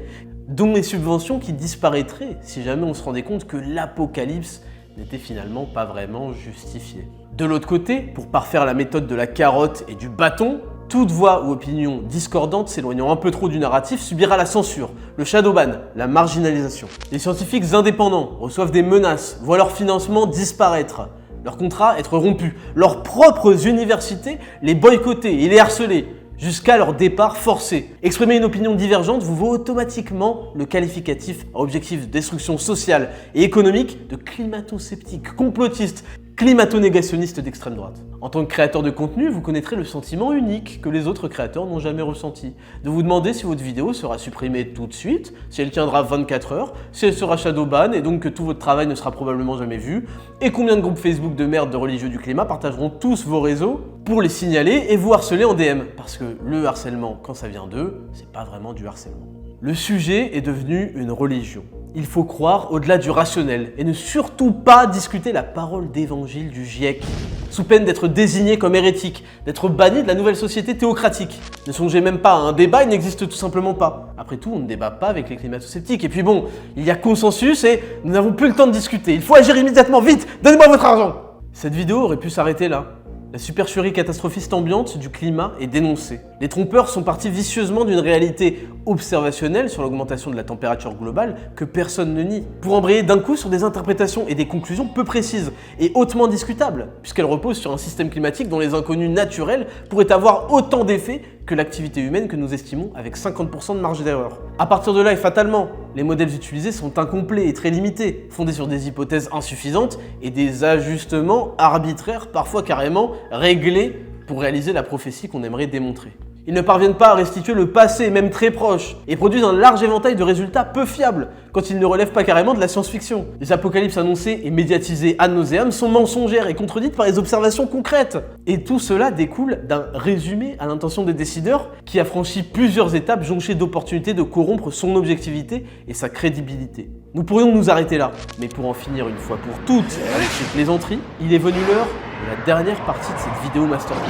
[SPEAKER 8] Dons et subventions qui disparaîtraient si jamais on se rendait compte que l'apocalypse n'était finalement pas vraiment justifié. De l'autre côté, pour parfaire la méthode de la carotte et du bâton, toute voix ou opinion discordante s'éloignant un peu trop du narratif subira la censure, le shadowban, la marginalisation. Les scientifiques indépendants reçoivent des menaces, voient leur financement disparaître, leur contrat être rompu, leurs propres universités les boycotter et les harceler, jusqu'à leur départ forcé. Exprimer une opinion divergente vous vaut automatiquement le qualificatif à objectif de destruction sociale et économique de climato-sceptique, complotiste, climato-négationniste d'extrême droite. En tant que créateur de contenu, vous connaîtrez le sentiment unique que les autres créateurs n'ont jamais ressenti. De vous demander si votre vidéo sera supprimée tout de suite, si elle tiendra 24 heures, si elle sera shadowban et donc que tout votre travail ne sera probablement jamais vu, et combien de groupes Facebook de merde de religieux du climat partageront tous vos réseaux pour les signaler et vous harceler en DM. Parce que le harcèlement, quand ça vient d'eux, c'est pas vraiment du harcèlement. Le sujet est devenu une religion. Il faut croire au-delà du rationnel et ne surtout pas discuter la parole d'évangile du GIEC, sous peine d'être désigné comme hérétique, d'être banni de la nouvelle société théocratique. Ne songez même pas à un débat, il n'existe tout simplement pas. Après tout, on ne débat pas avec les climato-sceptiques. Et puis bon, il y a consensus et nous n'avons plus le temps de discuter. Il faut agir immédiatement, vite, donnez-moi votre argent! Cette vidéo aurait pu s'arrêter là. La supercherie catastrophiste ambiante du climat est dénoncée. Les trompeurs sont partis vicieusement d'une réalité observationnelle sur l'augmentation de la température globale que personne ne nie, pour embrayer d'un coup sur des interprétations et des conclusions peu précises et hautement discutables, puisqu'elles reposent sur un système climatique dont les inconnus naturels pourraient avoir autant d'effets que l'activité humaine que nous estimons avec 50% de marge d'erreur. À partir de là et fatalement, les modèles utilisés sont incomplets et très limités, fondés sur des hypothèses insuffisantes et des ajustements arbitraires, parfois carrément réglés pour réaliser la prophétie qu'on aimerait démontrer. Ils ne parviennent pas à restituer le passé, même très proche, et produisent un large éventail de résultats peu fiables, quand ils ne relèvent pas carrément de la science-fiction. Les apocalypses annoncées et médiatisées ad nauseam sont mensongères et contredites par les observations concrètes. Et tout cela découle d'un résumé à l'intention des décideurs qui a franchi plusieurs étapes jonchées d'opportunités de corrompre son objectivité et sa crédibilité. Nous pourrions nous arrêter là, mais pour en finir une fois pour toutes avec ces plaisanteries, il est venu l'heure de la dernière partie de cette vidéo masterclass.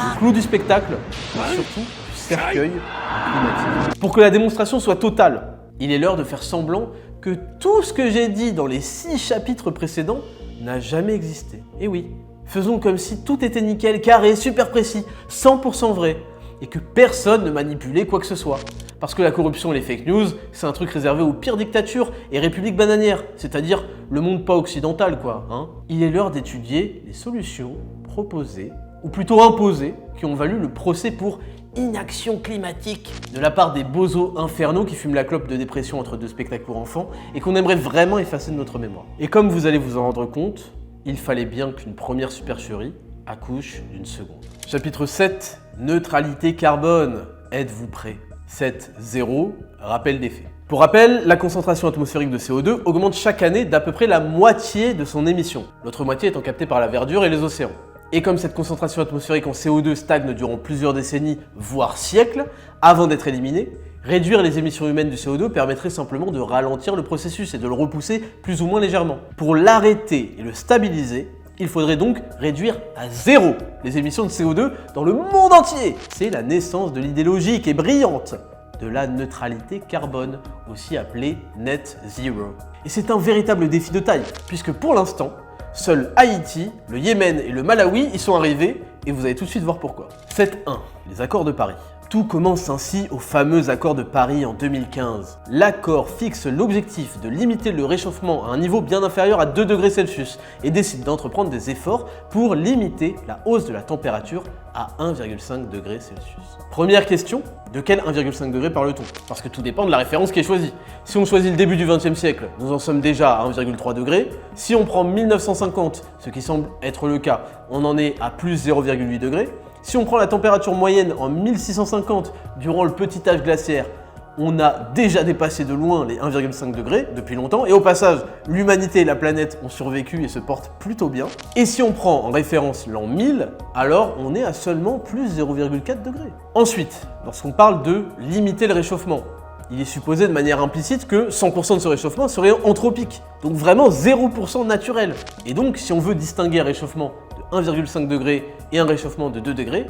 [SPEAKER 8] Le clou du spectacle, mais surtout du cercueil climatique. Pour que la démonstration soit totale, il est l'heure de faire semblant que tout ce que j'ai dit dans les 6 chapitres précédents n'a jamais existé. Et oui, faisons comme si tout était nickel, carré, super précis, 100% vrai, et que personne ne manipulait quoi que ce soit. Parce que la corruption et les fake news, c'est un truc réservé aux pires dictatures et républiques bananières, c'est-à-dire le monde pas occidental quoi. Il est l'heure d'étudier les solutions proposées ou plutôt imposés, qui ont valu le procès pour inaction climatique de la part des bozos infernaux qui fument la clope de dépression entre 2 spectacles pour enfants et qu'on aimerait vraiment effacer de notre mémoire. Et comme vous allez vous en rendre compte, il fallait bien qu'une première supercherie accouche d'une seconde. Chapitre 7, neutralité carbone. Êtes-vous prêts? 7.0, rappel des faits. Pour rappel, la concentration atmosphérique de CO2 augmente chaque année d'à peu près la moitié de son émission, l'autre moitié étant captée par la verdure et les océans. Et comme cette concentration atmosphérique en CO2 stagne durant plusieurs décennies, voire siècles, avant d'être éliminée, réduire les émissions humaines du CO2 permettrait simplement de ralentir le processus et de le repousser plus ou moins légèrement. Pour l'arrêter et le stabiliser, Il faudrait donc réduire à zéro les émissions de CO2 dans le monde entier. C'est la naissance de l'idée logique et brillante de la neutralité carbone, aussi appelée Net Zero. Et c'est un véritable défi de taille, puisque pour l'instant, seuls Haïti, le Yémen et le Malawi y sont arrivés, et vous allez tout de suite voir pourquoi. 7.1. Les accords de Paris. Tout commence ainsi au fameux accord de Paris en 2015. L'accord fixe l'objectif de limiter le réchauffement à un niveau bien inférieur à 2 degrés Celsius et décide d'entreprendre des efforts pour limiter la hausse de la température à 1,5 degrés Celsius. Première question, de quel 1,5 degré parle-t-on? Parce que tout dépend de la référence qui est choisie. Si on choisit le début du XXe siècle, nous en sommes déjà à 1,3 degré. Si on prend 1950, ce qui semble être le cas, on en est à plus 0,8 degrés. Si on prend la température moyenne en 1650 durant le petit âge glaciaire, on a déjà dépassé de loin les 1,5 degrés depuis longtemps et au passage, l'humanité et la planète ont survécu et se portent plutôt bien. Et si on prend en référence l'an 1000, alors on est à seulement plus 0,4 degrés. Ensuite, lorsqu'on parle de limiter le réchauffement, il est supposé de manière implicite que 100% de ce réchauffement serait anthropique, donc vraiment 0% naturel. Et donc, si on veut distinguer un réchauffement de 1,5 degré et un réchauffement de 2 degrés,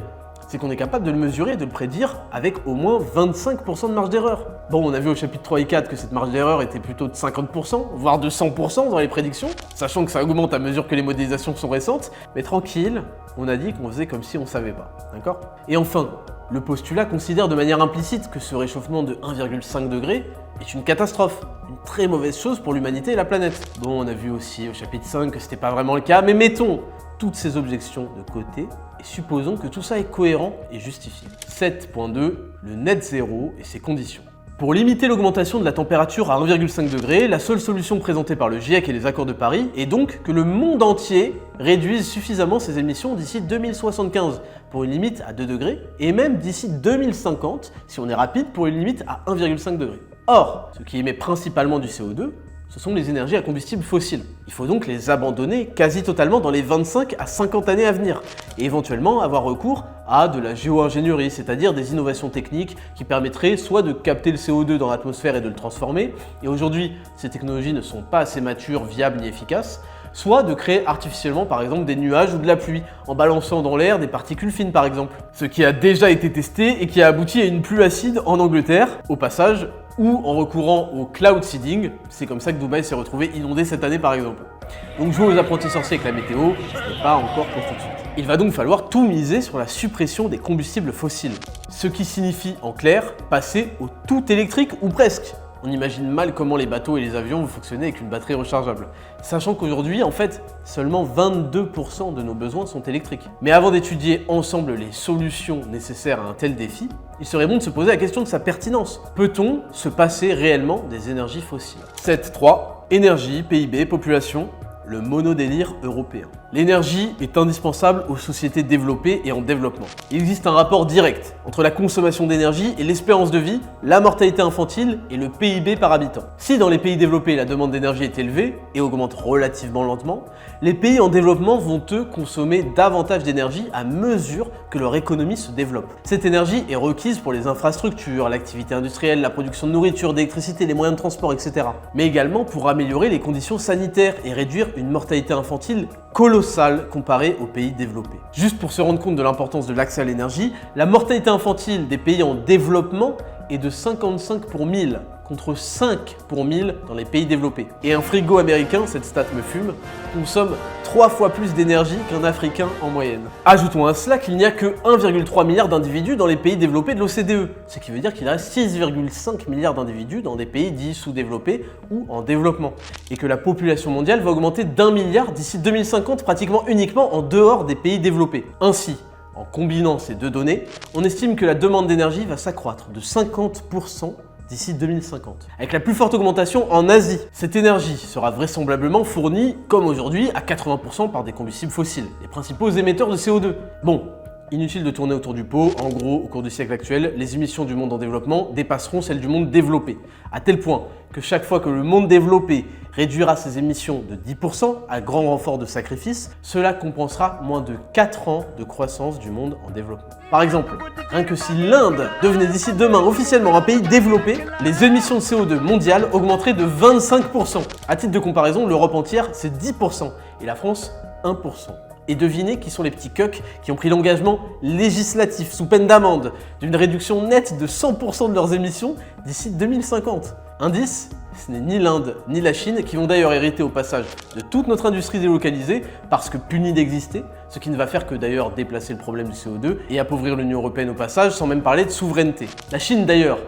[SPEAKER 8] c'est qu'on est capable de le mesurer et de le prédire avec au moins 25% de marge d'erreur. Bon, on a vu au chapitre 3 et 4 que cette marge d'erreur était plutôt de 50%, voire de 100% dans les prédictions, sachant que ça augmente à mesure que les modélisations sont récentes, mais tranquille, on a dit qu'on faisait comme si on savait pas, d'accord? Et enfin, le postulat considère de manière implicite que ce réchauffement de 1,5 degré est une catastrophe, une très mauvaise chose pour l'humanité et la planète. Bon, on a vu aussi au chapitre 5 que c'était pas vraiment le cas, mais mettons toutes ces objections de côté et supposons que tout ça est cohérent et justifié. 7.2, le net zéro et ses conditions. Pour limiter l'augmentation de la température à 1,5 degré, la seule solution présentée par le GIEC et les accords de Paris est donc que le monde entier réduise suffisamment ses émissions d'ici 2075 pour une limite à 2 degrés et même d'ici 2050 si on est rapide pour une limite à 1,5 degré. Or, ce qui émet principalement du CO2, ce sont les énergies à combustible fossile. Il faut donc les abandonner quasi totalement dans les 25 à 50 années à venir et éventuellement avoir recours à de la géo-ingénierie, c'est-à-dire des innovations techniques qui permettraient soit de capter le CO2 dans l'atmosphère et de le transformer, et aujourd'hui ces technologies ne sont pas assez matures, viables ni efficaces, soit de créer artificiellement par exemple des nuages ou de la pluie, en balançant dans l'air des particules fines par exemple. Ce qui a déjà été testé et qui a abouti à une pluie acide en Angleterre, au passage, ou en recourant au cloud seeding, c'est comme ça que Dubaï s'est retrouvé inondé cette année par exemple. Donc jouer aux apprentis sorciers avec la météo, ce n'est pas encore pour tout de suite. Il va donc falloir tout miser sur la suppression des combustibles fossiles. Ce qui signifie en clair passer au tout électrique ou presque. On imagine mal comment les bateaux et les avions vont fonctionner avec une batterie rechargeable. Sachant qu'aujourd'hui, en fait, seulement 22% de nos besoins sont électriques. Mais avant d'étudier ensemble les solutions nécessaires à un tel défi, il serait bon de se poser la question de sa pertinence. Peut-on se passer réellement des énergies fossiles? 7.3. Énergie, PIB, population. Le monodélire européen. L'énergie est indispensable aux sociétés développées et en développement. Il existe un rapport direct entre la consommation d'énergie et l'espérance de vie, la mortalité infantile et le PIB par habitant. Si dans les pays développés la demande d'énergie est élevée et augmente relativement lentement, les pays en développement vont eux consommer davantage d'énergie à mesure que leur économie se développe. Cette énergie est requise pour les infrastructures, l'activité industrielle, la production de nourriture, d'électricité, les moyens de transport, etc. Mais également pour améliorer les conditions sanitaires et réduire une mortalité infantile colossale comparée aux pays développés. Juste pour se rendre compte de l'importance de l'accès à l'énergie, la mortalité infantile des pays en développement est de 55 pour 1000, contre 5 pour 1000 dans les pays développés. Et un frigo américain, cette stat me fume, consomme 3 fois plus d'énergie qu'un Africain en moyenne. Ajoutons à cela qu'il n'y a que 1,3 milliard d'individus dans les pays développés de l'OCDE, ce qui veut dire qu'il reste 6,5 milliards d'individus dans des pays dits sous-développés ou en développement, et que la population mondiale va augmenter d'1 milliard d'ici 2050 pratiquement uniquement en dehors des pays développés. Ainsi, en combinant ces deux données, on estime que la demande d'énergie va s'accroître de 50% d'ici 2050. Avec la plus forte augmentation en Asie, cette énergie sera vraisemblablement fournie, comme aujourd'hui, à 80% par des combustibles fossiles, les principaux émetteurs de CO2. Bon, inutile de tourner autour du pot, en gros, au cours du siècle actuel, les émissions du monde en développement dépasseront celles du monde développé, à tel point que chaque fois que le monde développé réduira ses émissions de 10% à grand renfort de sacrifices, cela compensera moins de 4 ans de croissance du monde en développement. Par exemple, rien que si l'Inde devenait d'ici demain officiellement un pays développé, les émissions de CO2 mondiales augmenteraient de 25%. À titre de comparaison, l'Europe entière, c'est 10% et la France, 1%. Et devinez qui sont les petits cucks qui ont pris l'engagement législatif sous peine d'amende d'une réduction nette de 100% de leurs émissions d'ici 2050. Indice, ce n'est ni l'Inde ni la Chine qui vont d'ailleurs hériter au passage de toute notre industrie délocalisée parce que punie d'exister, ce qui ne va faire que d'ailleurs déplacer le problème du CO2 et appauvrir l'Union européenne au passage, sans même parler de souveraineté. La Chine d'ailleurs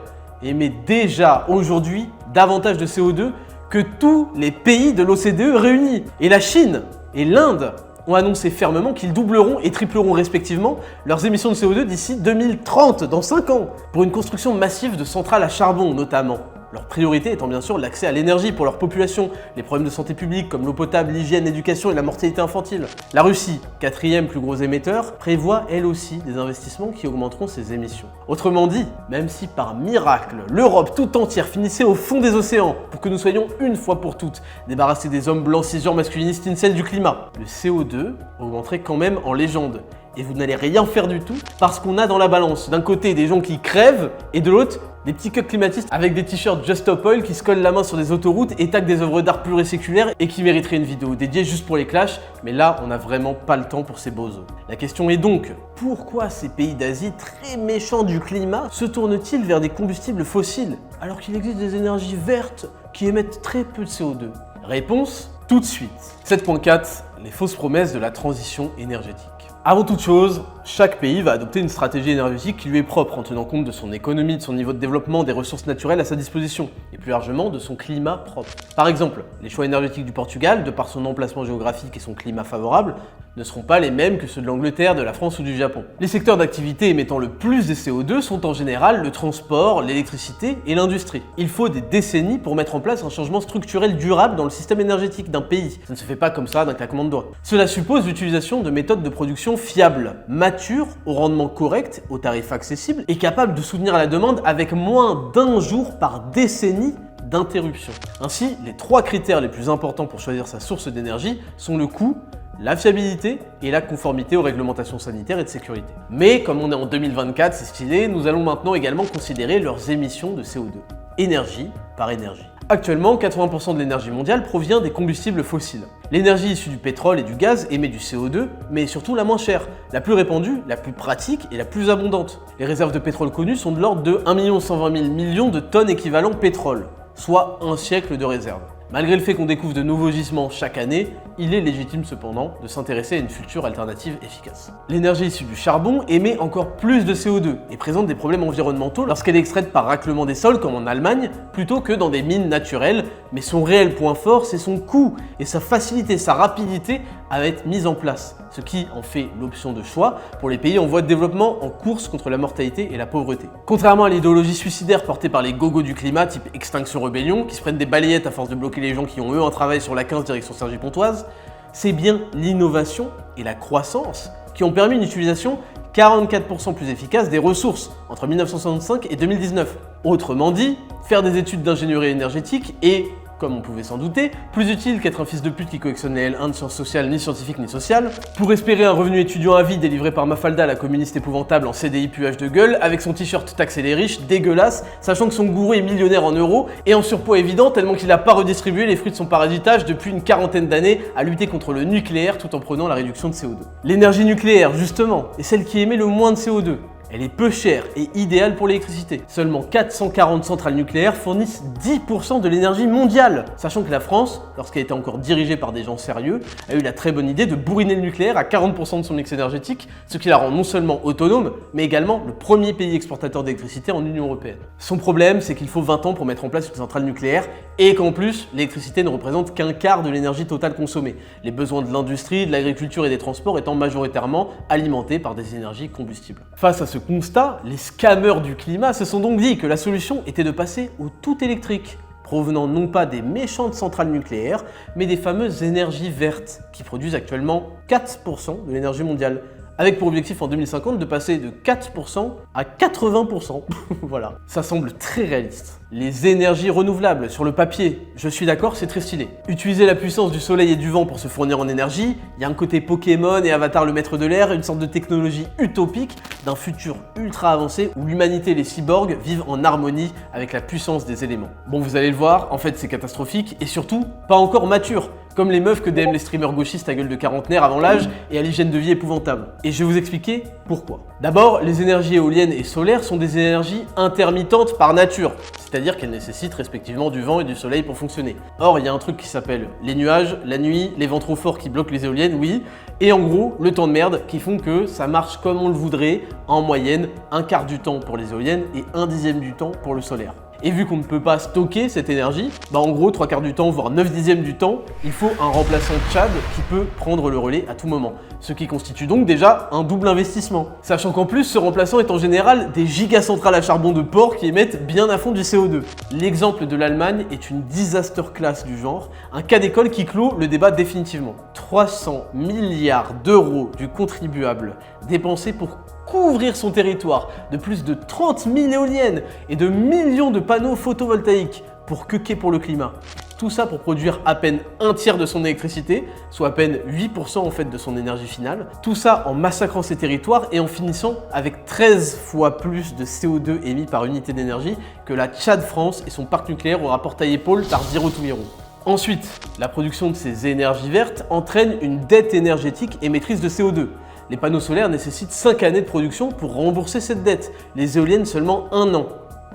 [SPEAKER 8] émet déjà aujourd'hui davantage de CO2 que tous les pays de l'OCDE réunis. Et la Chine et l'Inde ont annoncé fermement qu'ils doubleront et tripleront respectivement leurs émissions de CO2 d'ici 2030, dans 5 ans, pour une construction massive de centrales à charbon notamment. Leur priorité étant bien sûr l'accès à l'énergie pour leur population, les problèmes de santé publique comme l'eau potable, l'hygiène, l'éducation et la mortalité infantile. La Russie, 4e plus gros émetteur, prévoit elle aussi des investissements qui augmenteront ses émissions. Autrement dit, même si par miracle, l'Europe tout entière finissait au fond des océans pour que nous soyons une fois pour toutes débarrassés des hommes blancs cisgenres masculinistes incels du climat, le CO2 augmenterait quand même en légende. Et vous n'allez rien faire du tout parce qu'on a dans la balance d'un côté des gens qui crèvent et de l'autre des petits cucks climatistes avec des t-shirts Just Stop Oil qui se collent la main sur des autoroutes et taguent des œuvres d'art pluriséculaires et qui mériteraient une vidéo dédiée juste pour les clashs, mais là on n'a vraiment pas le temps pour ces bozos. La question est donc, pourquoi ces pays d'Asie très méchants du climat se tournent-ils vers des combustibles fossiles alors qu'il existe des énergies vertes qui émettent très peu de CO2 ? Réponse, tout de suite. 7.4, les fausses promesses de la transition énergétique. Avant toute chose, chaque pays va adopter une stratégie énergétique qui lui est propre en tenant compte de son économie, de son niveau de développement, des ressources naturelles à sa disposition et plus largement de son climat propre. Par exemple, les choix énergétiques du Portugal, de par son emplacement géographique et son climat favorable, ne seront pas les mêmes que ceux de l'Angleterre, de la France ou du Japon. Les secteurs d'activité émettant le plus de CO2 sont en général le transport, l'électricité et l'industrie. Il faut des décennies pour mettre en place un changement structurel durable dans le système énergétique d'un pays. Ça ne se fait pas comme ça d'un claquement de doigts. Cela suppose l'utilisation de méthodes de production fiables, matures, au rendement correct, aux tarifs accessibles et capables de soutenir la demande avec moins d'1 jour par décennie d'interruption. Ainsi, les 3 critères les plus importants pour choisir sa source d'énergie sont le coût, la fiabilité et la conformité aux réglementations sanitaires et de sécurité. Mais comme on est en 2024, c'est stylé, nous allons maintenant également considérer leurs émissions de CO2. Énergie par énergie. Actuellement, 80% de l'énergie mondiale provient des combustibles fossiles. L'énergie issue du pétrole et du gaz émet du CO2, mais est surtout la moins chère, la plus répandue, la plus pratique et la plus abondante. Les réserves de pétrole connues sont de l'ordre de 1 120 000 millions de tonnes équivalent pétrole, soit un siècle de réserve. Malgré le fait qu'on découvre de nouveaux gisements chaque année, il est légitime cependant de s'intéresser à une future alternative efficace. L'énergie issue du charbon émet encore plus de CO2 et présente des problèmes environnementaux lorsqu'elle est extraite par raclement des sols comme en Allemagne, plutôt que dans des mines naturelles, mais son réel point fort c'est son coût et sa facilité, sa rapidité à être mise en place, ce qui en fait l'option de choix pour les pays en voie de développement en course contre la mortalité et la pauvreté. Contrairement à l'idéologie suicidaire portée par les gogos du climat type Extinction Rebellion, qui se prennent des balayettes à force de bloquer les gens qui ont eux un travail sur la 15 direction Cergy-Pontoise, c'est bien l'innovation et la croissance qui ont permis une utilisation 44% plus efficace des ressources entre 1965 et 2019. Autrement dit, faire des études d'ingénierie énergétique est, comme on pouvait s'en douter, plus utile qu'être un fils de pute qui collectionne les L1 de sciences sociales, ni scientifiques ni sociales, pour espérer un revenu étudiant à vie délivré par Mafalda, la communiste épouvantable en CDI puage de gueule, avec son t-shirt taxer les riches, dégueulasse, sachant que son gourou est millionnaire en euros, et en surpoids évident tellement qu'il n'a pas redistribué les fruits de son parasitage depuis une quarantaine d'années à lutter contre le nucléaire tout en prenant la réduction de CO2. L'énergie nucléaire, justement, est celle qui émet le moins de CO2. Elle est peu chère et idéale pour l'électricité. Seulement 440 centrales nucléaires fournissent 10% de l'énergie mondiale. Sachant que la France, lorsqu'elle était encore dirigée par des gens sérieux, a eu la très bonne idée de bourriner le nucléaire à 40% de son mix énergétique, ce qui la rend non seulement autonome, mais également le premier pays exportateur d'électricité en Union européenne. Son problème, c'est qu'il faut 20 ans pour mettre en place une centrale nucléaire et qu'en plus, l'électricité ne représente qu'un quart de l'énergie totale consommée. Les besoins de l'industrie, de l'agriculture et des transports étant majoritairement alimentés par des énergies combustibles. Face à ce constat, les scammers du climat se sont donc dit que la solution était de passer au tout électrique, provenant non pas des méchantes centrales nucléaires, mais des fameuses énergies vertes, qui produisent actuellement 4% de l'énergie mondiale, avec pour objectif en 2050 de passer de 4% à 80%. Voilà, ça semble très réaliste. Les énergies renouvelables, sur le papier, je suis d'accord, c'est très stylé. Utiliser la puissance du soleil et du vent pour se fournir en énergie, il y a un côté Pokémon et Avatar le maître de l'air, une sorte de technologie utopique d'un futur ultra avancé où l'humanité et les cyborgs vivent en harmonie avec la puissance des éléments. Bon, vous allez le voir, en fait c'est catastrophique et surtout pas encore mature, Comme les meufs que DM les streamers gauchistes à gueule de quarantenaire avant l'âge et à l'hygiène de vie épouvantable. Et je vais vous expliquer pourquoi. D'abord, les énergies éoliennes et solaires sont des énergies intermittentes par nature, c'est-à-dire qu'elles nécessitent respectivement du vent et du soleil pour fonctionner. Or, il y a un truc qui s'appelle les nuages, la nuit, les vents trop forts qui bloquent les éoliennes, oui, et en gros, le temps de merde qui font que ça marche comme on le voudrait, en moyenne, un quart du temps pour les éoliennes et un dixième du temps pour le solaire. Et vu qu'on ne peut pas stocker cette énergie, en gros, 3/4 du temps, voire 9/10 du temps, il faut un remplaçant Tchad qui peut prendre le relais à tout moment. Ce qui constitue donc déjà un double investissement. Sachant qu'en plus, ce remplaçant est en général des gigacentrales à charbon de porc qui émettent bien à fond du CO2. L'exemple de l'Allemagne est une disaster class du genre, un cas d'école qui clôt le débat définitivement. 300 milliards d'euros du contribuable dépensés pour couvrir son territoire de plus de 30 000 éoliennes et de millions de panneaux photovoltaïques pour pour le climat. Tout ça pour produire à peine un tiers de son électricité, soit à peine 8% en fait de son énergie finale. Tout ça en massacrant ses territoires et en finissant avec 13 fois plus de CO2 émis par unité d'énergie que la Tchad France et son parc nucléaire au rapport taille-épaule Tardiro-Toumiron. Ensuite, la production de ces énergies vertes entraîne une dette énergétique émettrice de CO2. Les panneaux solaires nécessitent 5 années de production pour rembourser cette dette, les éoliennes seulement 1 an.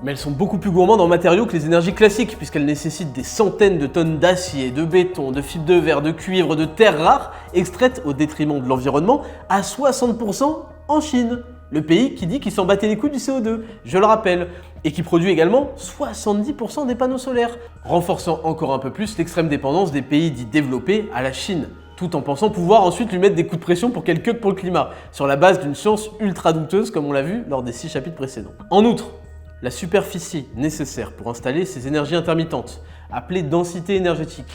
[SPEAKER 8] Mais elles sont beaucoup plus gourmandes en matériaux que les énergies classiques, puisqu'elles nécessitent des centaines de tonnes d'acier, de béton, de fibres de verre, de cuivre, de terres rares, extraites au détriment de l'environnement, à 60% en Chine. Le pays qui dit qu'il s'en battait les couilles du CO2, je le rappelle, et qui produit également 70% des panneaux solaires, renforçant encore un peu plus l'extrême dépendance des pays dits développés à la Chine, tout en pensant pouvoir ensuite lui mettre des coups de pression pour qu'elle cueille pour le climat, sur la base d'une science ultra douteuse comme on l'a vu lors des 6 chapitres précédents. En outre, la superficie nécessaire pour installer ces énergies intermittentes, appelée densité énergétique,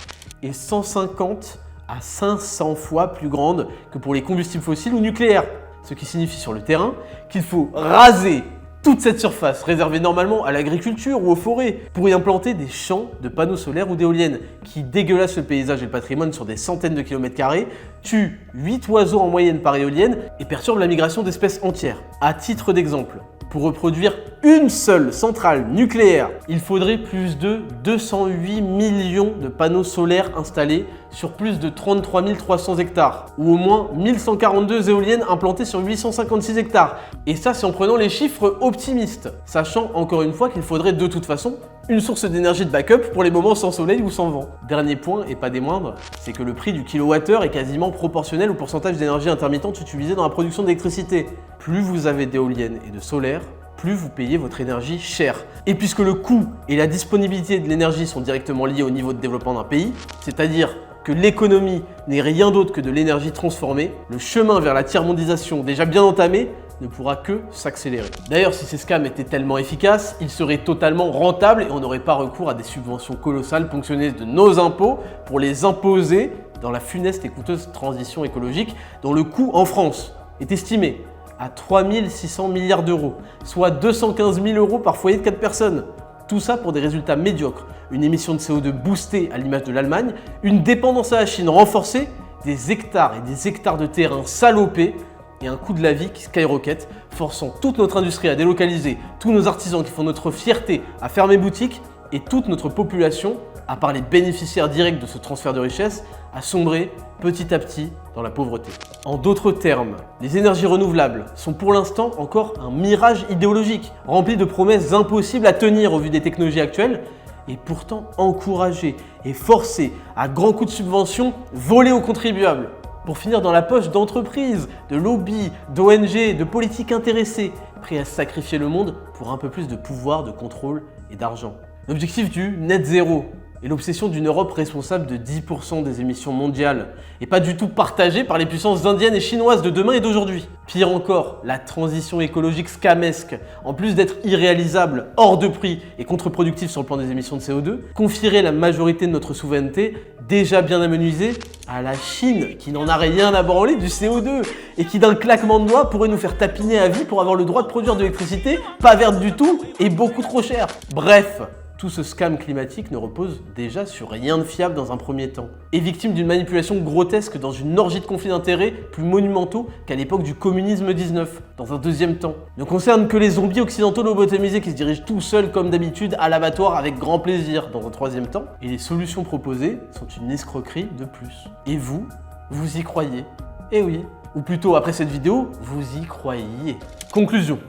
[SPEAKER 8] est 150 à 500 fois plus grande que pour les combustibles fossiles ou nucléaires, ce qui signifie sur le terrain qu'il faut raser toute cette surface réservée normalement à l'agriculture ou aux forêts pour y implanter des champs de panneaux solaires ou d'éoliennes qui dégueulassent le paysage et le patrimoine sur des centaines de kilomètres carrés, tuent 8 oiseaux en moyenne par éolienne et perturbent la migration d'espèces entières. À titre d'exemple, pour reproduire une seule centrale nucléaire, il faudrait plus de 208 millions de panneaux solaires installés sur plus de 33 300 hectares, ou au moins 1142 éoliennes implantées sur 856 hectares. Et ça, c'est en prenant les chiffres optimistes, sachant encore une fois qu'il faudrait de toute façon une source d'énergie de backup pour les moments sans soleil ou sans vent. Dernier point, et pas des moindres, c'est que le prix du kilowattheure est quasiment proportionnel au pourcentage d'énergie intermittente utilisée dans la production d'électricité. Plus vous avez d'éoliennes et de solaire, plus vous payez votre énergie cher. Et puisque le coût et la disponibilité de l'énergie sont directement liés au niveau de développement d'un pays, c'est-à-dire que l'économie n'est rien d'autre que de l'énergie transformée, le chemin vers la tiers-mondisation déjà bien entamé ne pourra que s'accélérer. D'ailleurs, si ces scams étaient tellement efficaces, ils seraient totalement rentables et on n'aurait pas recours à des subventions colossales ponctionnées de nos impôts pour les imposer dans la funeste et coûteuse transition écologique dont le coût en France est estimé à 3 600 milliards d'euros, soit 215 000 euros par foyer de 4 personnes. Tout ça pour des résultats médiocres, une émission de CO2 boostée à l'image de l'Allemagne, une dépendance à la Chine renforcée, des hectares et des hectares de terrain salopés et un coût de la vie qui skyrocket, forçant toute notre industrie à délocaliser, tous nos artisans qui font notre fierté à fermer boutique et toute notre population, à part les bénéficiaires directs de ce transfert de richesse, à sombrer petit à petit dans la pauvreté. En d'autres termes, les énergies renouvelables sont pour l'instant encore un mirage idéologique, rempli de promesses impossibles à tenir au vu des technologies actuelles, et pourtant encouragées et forcées à grands coups de subventions volés aux contribuables, pour finir dans la poche d'entreprises, de lobbies, d'ONG, de politiques intéressés, prêts à sacrifier le monde pour un peu plus de pouvoir, de contrôle et d'argent. L'objectif du net zéro est l'obsession d'une Europe responsable de 10% des émissions mondiales, et pas du tout partagée par les puissances indiennes et chinoises de demain et d'aujourd'hui. Pire encore, la transition écologique scamesque, en plus d'être irréalisable, hors de prix et contre-productive sur le plan des émissions de CO2, confierait la majorité de notre souveraineté, déjà bien amenuisée, à la Chine, qui n'en a rien à branler du CO2, et qui d'un claquement de doigts pourrait nous faire tapiner à vie pour avoir le droit de produire de l'électricité, pas verte du tout, et beaucoup trop chère. Bref, Tout ce scam climatique ne repose déjà sur rien de fiable dans un premier temps, et victime d'une manipulation grotesque dans une orgie de conflits d'intérêts plus monumentaux qu'à l'époque du communisme 19, dans un deuxième temps. Ne concerne que les zombies occidentaux lobotomisés qui se dirigent tout seuls comme d'habitude à l'abattoir avec grand plaisir, dans un troisième temps, et les solutions proposées sont une escroquerie de plus. Et vous y croyez. Eh oui. Ou plutôt, après cette vidéo, vous y croyez. Conclusion.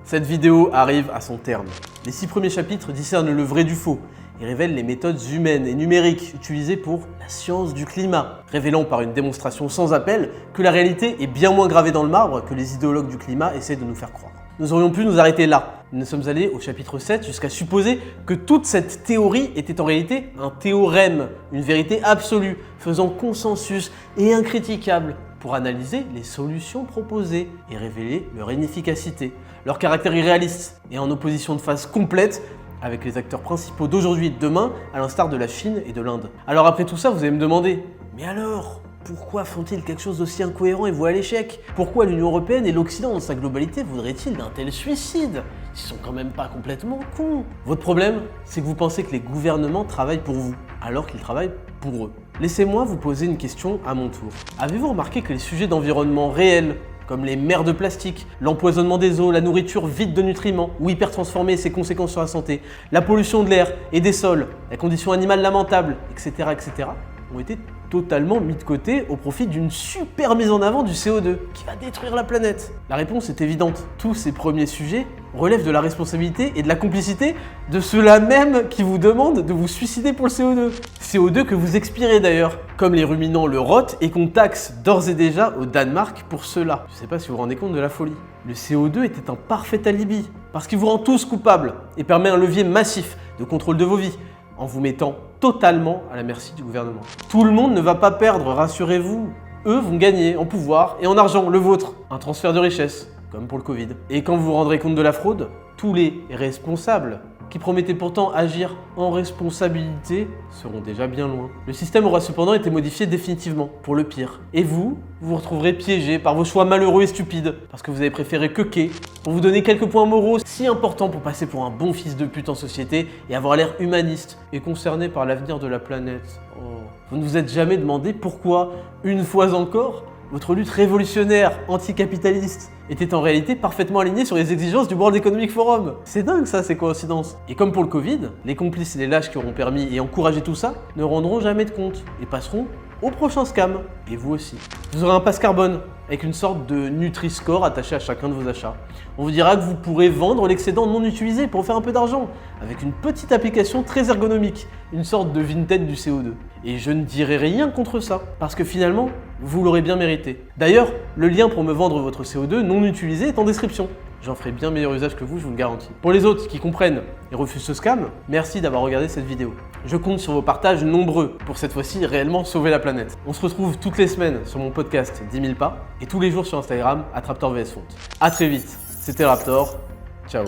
[SPEAKER 8] Cette vidéo arrive à son terme. Les 6 premiers chapitres discernent le vrai du faux et révèlent les méthodes humaines et numériques utilisées pour la science du climat, révélant par une démonstration sans appel que la réalité est bien moins gravée dans le marbre que les idéologues du climat essaient de nous faire croire. Nous aurions pu nous arrêter là. Nous sommes allés au chapitre 7 jusqu'à supposer que toute cette théorie était en réalité un théorème, une vérité absolue, faisant consensus et incritiquable, pour analyser les solutions proposées et révéler leur inefficacité, leur caractère irréaliste et en opposition de phase complète avec les acteurs principaux d'aujourd'hui et de demain, à l'instar de la Chine et de l'Inde. Alors après tout ça, vous allez me demander, mais alors, pourquoi font-ils quelque chose d'aussi incohérent et voué à l'échec? Pourquoi l'Union Européenne et l'Occident dans sa globalité voudraient-ils d'un tel suicide? Ils sont quand même pas complètement cons. Votre problème, c'est que vous pensez que les gouvernements travaillent pour vous, alors qu'ils travaillent pour eux. Laissez-moi vous poser une question à mon tour. Avez-vous remarqué que les sujets d'environnement réels, comme les mers de plastique, l'empoisonnement des eaux, la nourriture vide de nutriments ou hyper transformée et ses conséquences sur la santé, la pollution de l'air et des sols, la condition animale lamentable, etc., ont été totalement mis de côté au profit d'une super mise en avant du CO2 qui va détruire la planète? La réponse est évidente. Tous ces premiers sujets relèvent de la responsabilité et de la complicité de ceux-là même qui vous demandent de vous suicider pour le CO2. CO2 que vous expirez d'ailleurs, comme les ruminants le rotent et qu'on taxe d'ores et déjà au Danemark pour cela. Je sais pas si vous vous rendez compte de la folie. Le CO2 était un parfait alibi, parce qu'il vous rend tous coupables et permet un levier massif de contrôle de vos vies, en vous mettant totalement à la merci du gouvernement. Tout le monde ne va pas perdre, rassurez-vous. Eux vont gagner en pouvoir et en argent, le vôtre. Un transfert de richesse, comme pour le Covid. Et quand vous vous rendrez compte de la fraude, tous les responsables qui promettaient pourtant agir en responsabilité seront déjà bien loin. Le système aura cependant été modifié définitivement, pour le pire. Et vous vous retrouverez piégé par vos choix malheureux et stupides, parce que vous avez préféré quequer pour vous donner quelques points moraux si importants pour passer pour un bon fils de pute en société et avoir l'air humaniste et concerné par l'avenir de la planète. Oh. Vous ne vous êtes jamais demandé pourquoi, une fois encore, votre lutte révolutionnaire anticapitaliste était en réalité parfaitement alignée sur les exigences du World Economic Forum. C'est dingue ça, ces coïncidences. Et comme pour le Covid, les complices et les lâches qui auront permis et encouragé tout ça ne rendront jamais de compte et passeront au prochain scam. Et vous aussi. Vous aurez un passe carbone avec une sorte de Nutri-Score attaché à chacun de vos achats. On vous dira que vous pourrez vendre l'excédent non utilisé pour faire un peu d'argent avec une petite application très ergonomique, une sorte de Vinted du CO2. Et je ne dirai rien contre ça, parce que finalement, vous l'aurez bien mérité. D'ailleurs, le lien pour me vendre votre CO2 non utilisé est en description. J'en ferai bien meilleur usage que vous, je vous le garantis. Pour les autres qui comprennent et refusent ce scam, merci d'avoir regardé cette vidéo. Je compte sur vos partages nombreux pour cette fois-ci réellement sauver la planète. On se retrouve toutes les semaines sur mon podcast 10 000 pas et tous les jours sur Instagram @RaptorVSFont. A très vite, c'était Raptor, ciao.